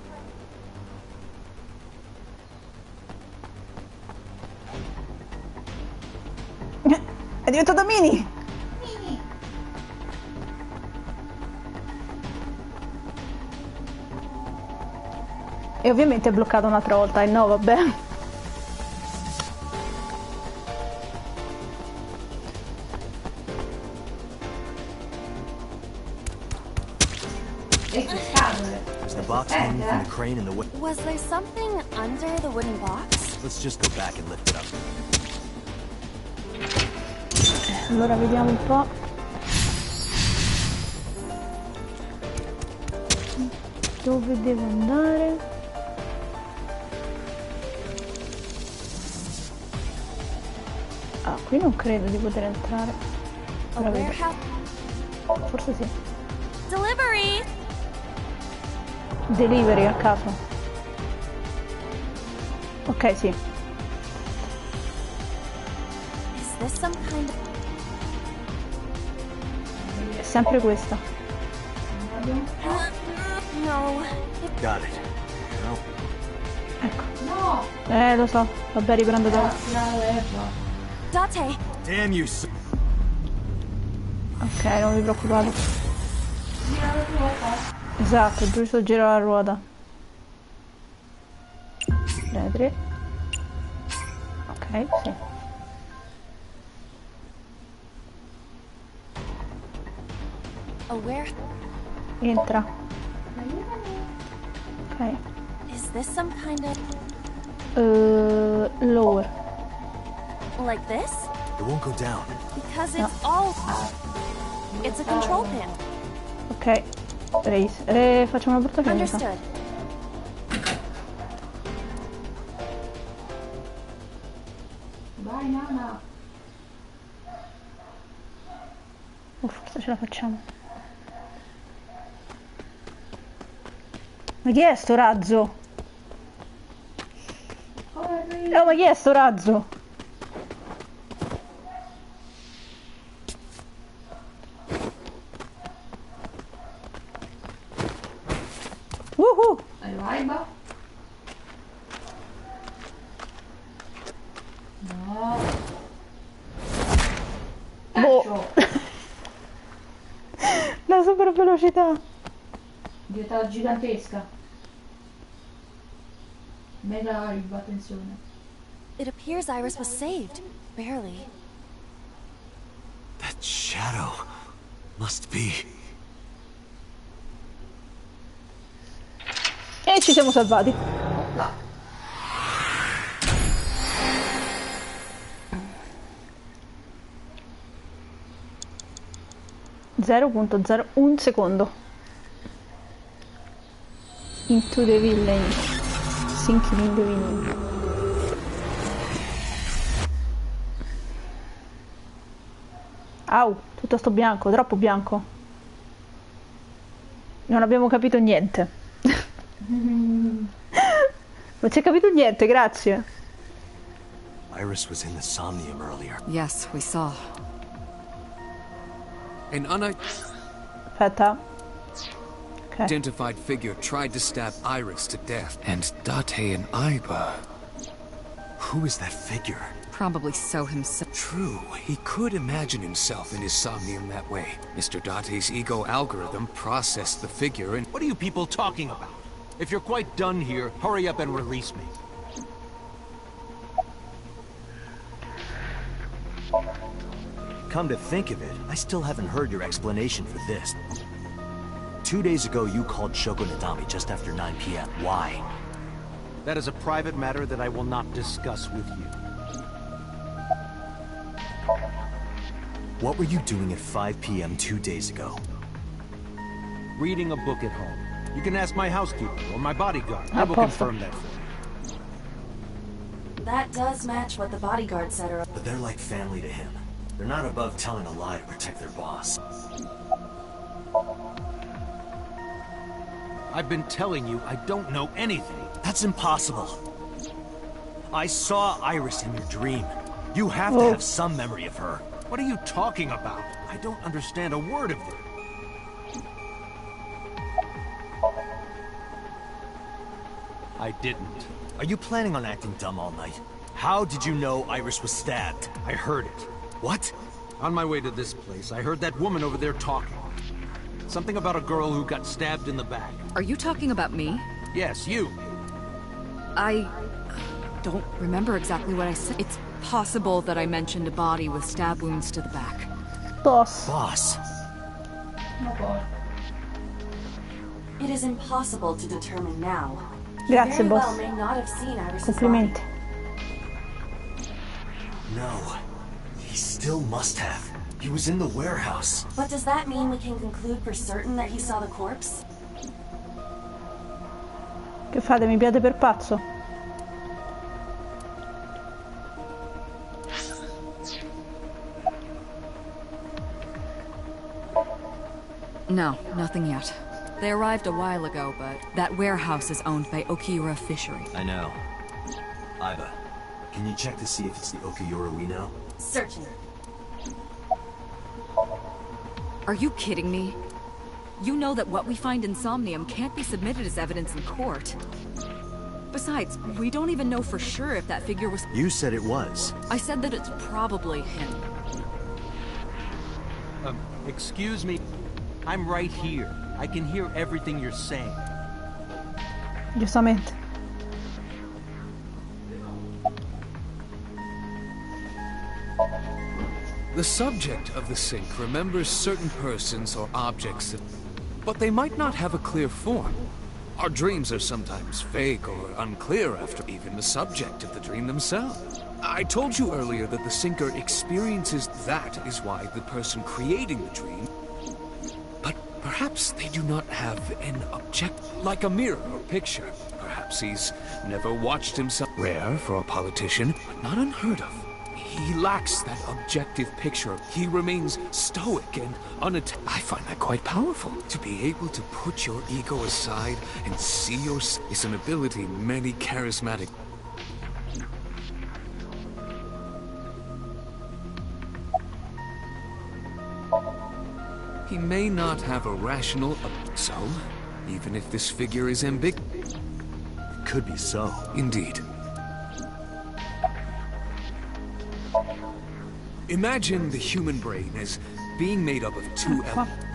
È diventato mini! E ovviamente è bloccato un'altra volta, e no, vabbè. There's the box hanging from the crane in the way. Was there something under the wooden box? Let's just go back and lift it up. Allora vediamo un po'. Dove devo andare? Ah, qui non credo di poter entrare. Ora vedo. Forse sì. Delivery! Delivery a caso. Ok, sì. Is this some kind of... È sempre questa. No. Got it. No. Ecco. No! Lo so. Vabbè, riprendo dopo. Date! Damn you. Ok, non vi preoccupate. Esatto, giusto giro la ruota. 3. Ok, sì. Where? Entra. Ok. Is this some kind of... Lower. Like this? It won't go down. Because it's all... It's a control pin. Ok. Raise. Facciamo una brutta fine. Understood. Vai, Nana. Forse ce la facciamo. Ma chi è sto razzo? Ma chi è sto razzo? Vai, va. No. Boh. La super velocità. Diventa gigantesca. Mega Iva, attenzione. It appears Iris was saved. Barely. That shadow must be... E ci siamo salvati. 0.01 secondo. Into the village. Sinking in the village. Au, tutto sto bianco, troppo bianco. Non abbiamo capito niente. Non si è capito niente, grazie. Iris was in the Somnium earlier. Yes, we saw. An Aspetta. Okay. unidentified figure tried to stab Iris to death. And Date and Aiba. Who is that figure? Probably so himself. True, he could imagine himself in his Somnium that way. Mr. Date's ego algorithm processed the figure and... What are you people talking about? If you're quite done here, hurry up and release me. Come to think of it, I still haven't heard your explanation for this. 2 days ago, you called Shoko Nadami just after 9 p.m. Why? That is a private matter that I will not discuss with you. What were you doing at 5 p.m. 2 days ago? Reading a book at home. You can ask my housekeeper or my bodyguard. I will confirm that for you. That does match what the bodyguard said earlier. But they're like family to him. They're not above telling a lie to protect their boss. I've been telling you I don't know anything. That's impossible. I saw Iris in your dream. You have to have some memory of her. What are you talking about? I don't understand a word of it. I didn't. Are you planning on acting dumb all night? How did you know Iris was stabbed? I heard it. What? On my way to this place, I heard that woman over there talking. Something about a girl who got stabbed in the back. Are you talking about me? Yes, you. I don't remember exactly what I said. It's possible that I mentioned a body with stab wounds to the back. Boss. Boss. Oh boy. It is impossible to determine now. Grazie, Very boss. well may not have seen Iris' Complimenti. No. He still must have. He was in the warehouse. But does that mean we can conclude for certain that he saw the corpse? Che fate? Mi piate per pazzo? No, nothing yet. They arrived a while ago, but that warehouse is owned by Okiura Fishery. I know. Aiba, can you check to see if it's the Okiura we know? Searching. Are you kidding me? You know that what we find in Somnium can't be submitted as evidence in court. Besides, we don't even know for sure if that figure was... You said it was. I said that it's probably him. Excuse me. I'm right here. I can hear everything you're saying. Giustamente. The subject of the sink remembers certain persons or objects, but they might not have a clear form. Our dreams are sometimes vague or unclear after even the subject of the dream themselves. I told you earlier that the sinker experiences that is why the person creating the dream. But perhaps they do not have an object, like a mirror or picture. Perhaps he's never watched himself. Rare for a politician, but not unheard of. He lacks that objective picture. He remains stoic and unattached. I find that quite powerful. To be able to put your ego aside and see yourself is an ability many charismatic... He may not have a rational... So, even if this figure is ambiguous... It could be so. Indeed. Imagine the human brain as being made up of two elements.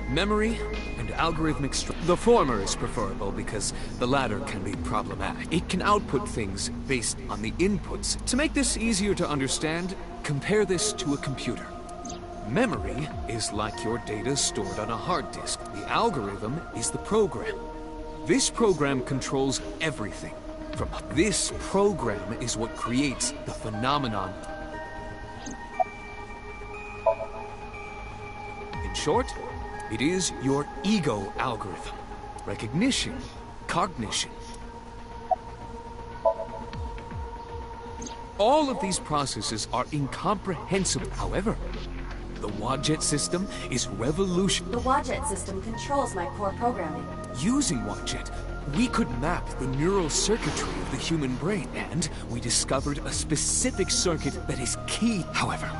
Memory and algorithmic structure. The former is preferable because the latter can be problematic. It can output things based on the inputs. To make this easier to understand, compare this to a computer. Memory is like your data stored on a hard disk. The algorithm is the program. This program controls everything. This program is what creates the phenomenon. short, it is your ego algorithm. Recognition, cognition. All of these processes are incomprehensible. However, the Wadjet system is revolution. The Wadjet system controls my core programming. Using Wadjet, we could map the neural circuitry of the human brain, and we discovered a specific circuit that is key. However,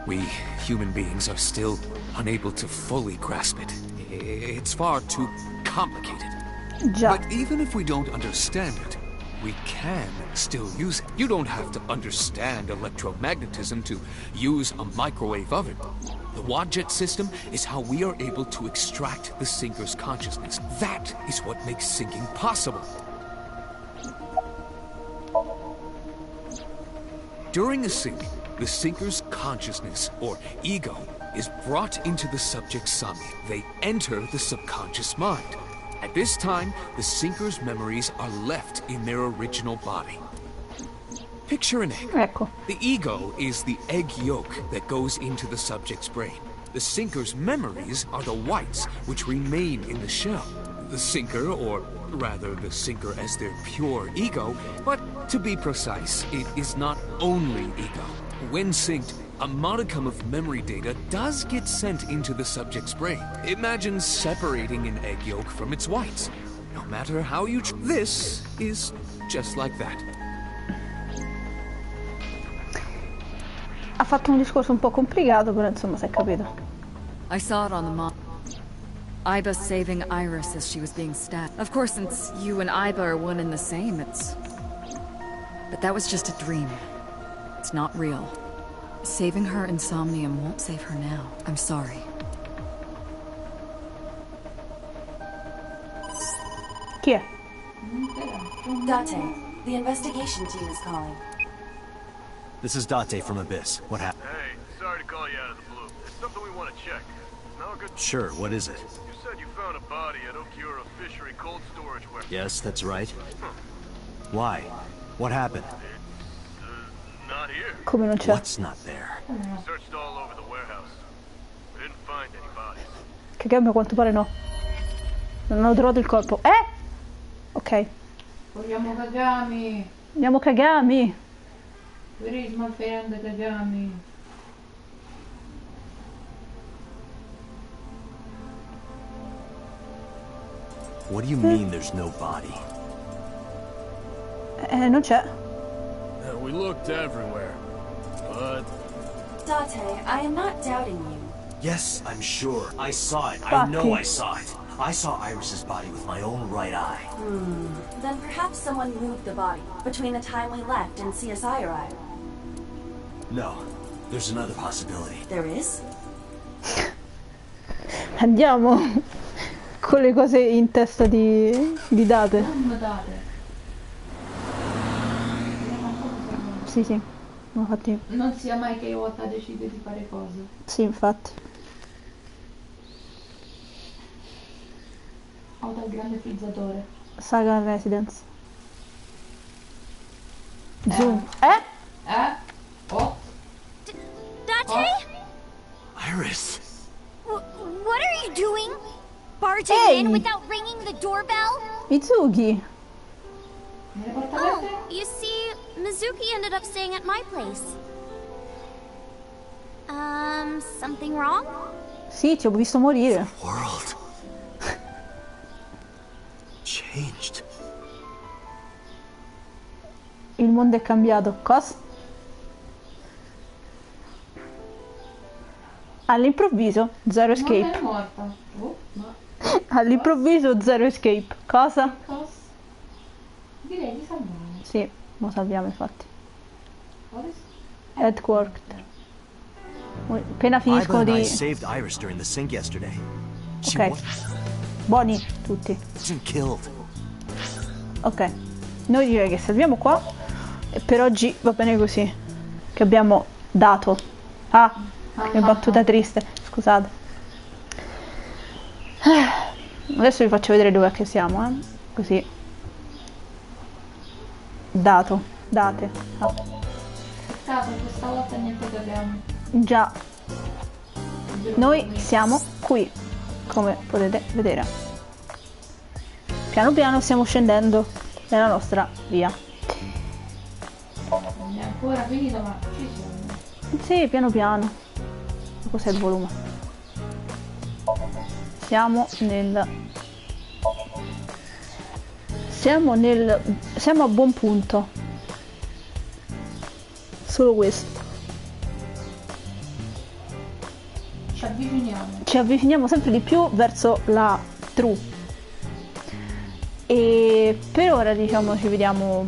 we human beings are still unable to fully grasp it. It's far too complicated. But even if we don't understand it, we can still use it. You don't have to understand electromagnetism to use a microwave oven. The Wadjet system is how we are able to extract the sinker's consciousness. That is what makes sinking possible. During a sink, the sinker's consciousness, or ego, is brought into the subject's somnium. They enter the subconscious mind. At this time, the sinker's memories are left in their original body. Picture an egg. Ecco. The ego is the egg yolk that goes into the subject's brain. The sinker's memories are the whites, which remain in the shell. The sinker, or rather the sinker as their pure ego, but to be precise, it is not only ego. When synced, a modicum of memory data does get sent into the subject's brain. Imagine separating an egg yolk from its whites. No matter how you this is just like that. Ha fatto un discorso un po' complicato, però insomma si è capito. I saw it on the map. Iba saving Iris as she was being stabbed. Of course, since you and Iba are one and the same, it's... But that was just a dream. It's not real. Saving her in Somnium won't save her now. I'm sorry. Chi è? Date, the investigation team is calling. This is Date from Abyss. What happened? Hey, sorry to call you out of the blue. It's something we want to check. No good. Sure, what is it? You said you found a body at Okiura Fishery Cold Storage Warehouse. Yes, that's right. Why? What happened? Not here. Come non c'è? What's not there? We searched all over the warehouse. We didn't find any bodies. Che cambio, a quanto pare no. Non hanno trovato il corpo. Ok. Vogliamo Kagami. Andiamo Kagami. Where is my friend Kagami? What do you mean there's no body? Non c'è. We looked everywhere, but... Date, I am not doubting you. Yes, I'm sure. I saw it. I know I saw it. I saw Iris's body with my own right eye. Then perhaps someone moved the body between the time we left and CSI arrived. No, there's another possibility. There is? Andiamo con le cose in testa di Date. Sì, infatti. Non sia mai che Iwata decide di fare cose. Sì, infatti. Auto al grande frizzatore. Saga Residence. Zoom. Oh? Date? Iris! What are you doing? Barging in without ringing the doorbell? Mitsuki. Oh, you see, Mizuki ended up staying at my place. Something wrong? Sì, ti ho visto morire. The world changed. Il mondo è cambiato. Cosa? All'improvviso, zero escape. Non è morta. Ma... All'improvviso, zero escape. Cosa? Direi di salvare. Sì, lo salviamo infatti. Headquarter. Appena finiscono di... I saved Iris during the sink yesterday. Ok. Buoni tutti. Killed. Ok. Noi direi che salviamo qua. E per oggi va bene così. Che abbiamo dato. Che battuta triste. Scusate. Adesso vi faccio vedere dove che siamo, Così. Date. Peccato, questa volta niente Kagami. Già. Noi siamo qui, come potete vedere. Piano piano stiamo scendendo nella nostra via. Non è ancora finito, ma ci siamo. Sì, piano piano. Cos'è il volume? Siamo a buon punto. Solo questo. Ci avviciniamo sempre di più verso la true. E per ora, diciamo, ci vediamo.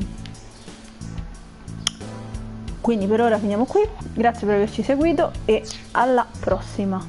Quindi per ora finiamo qui. Grazie per averci seguito e alla prossima.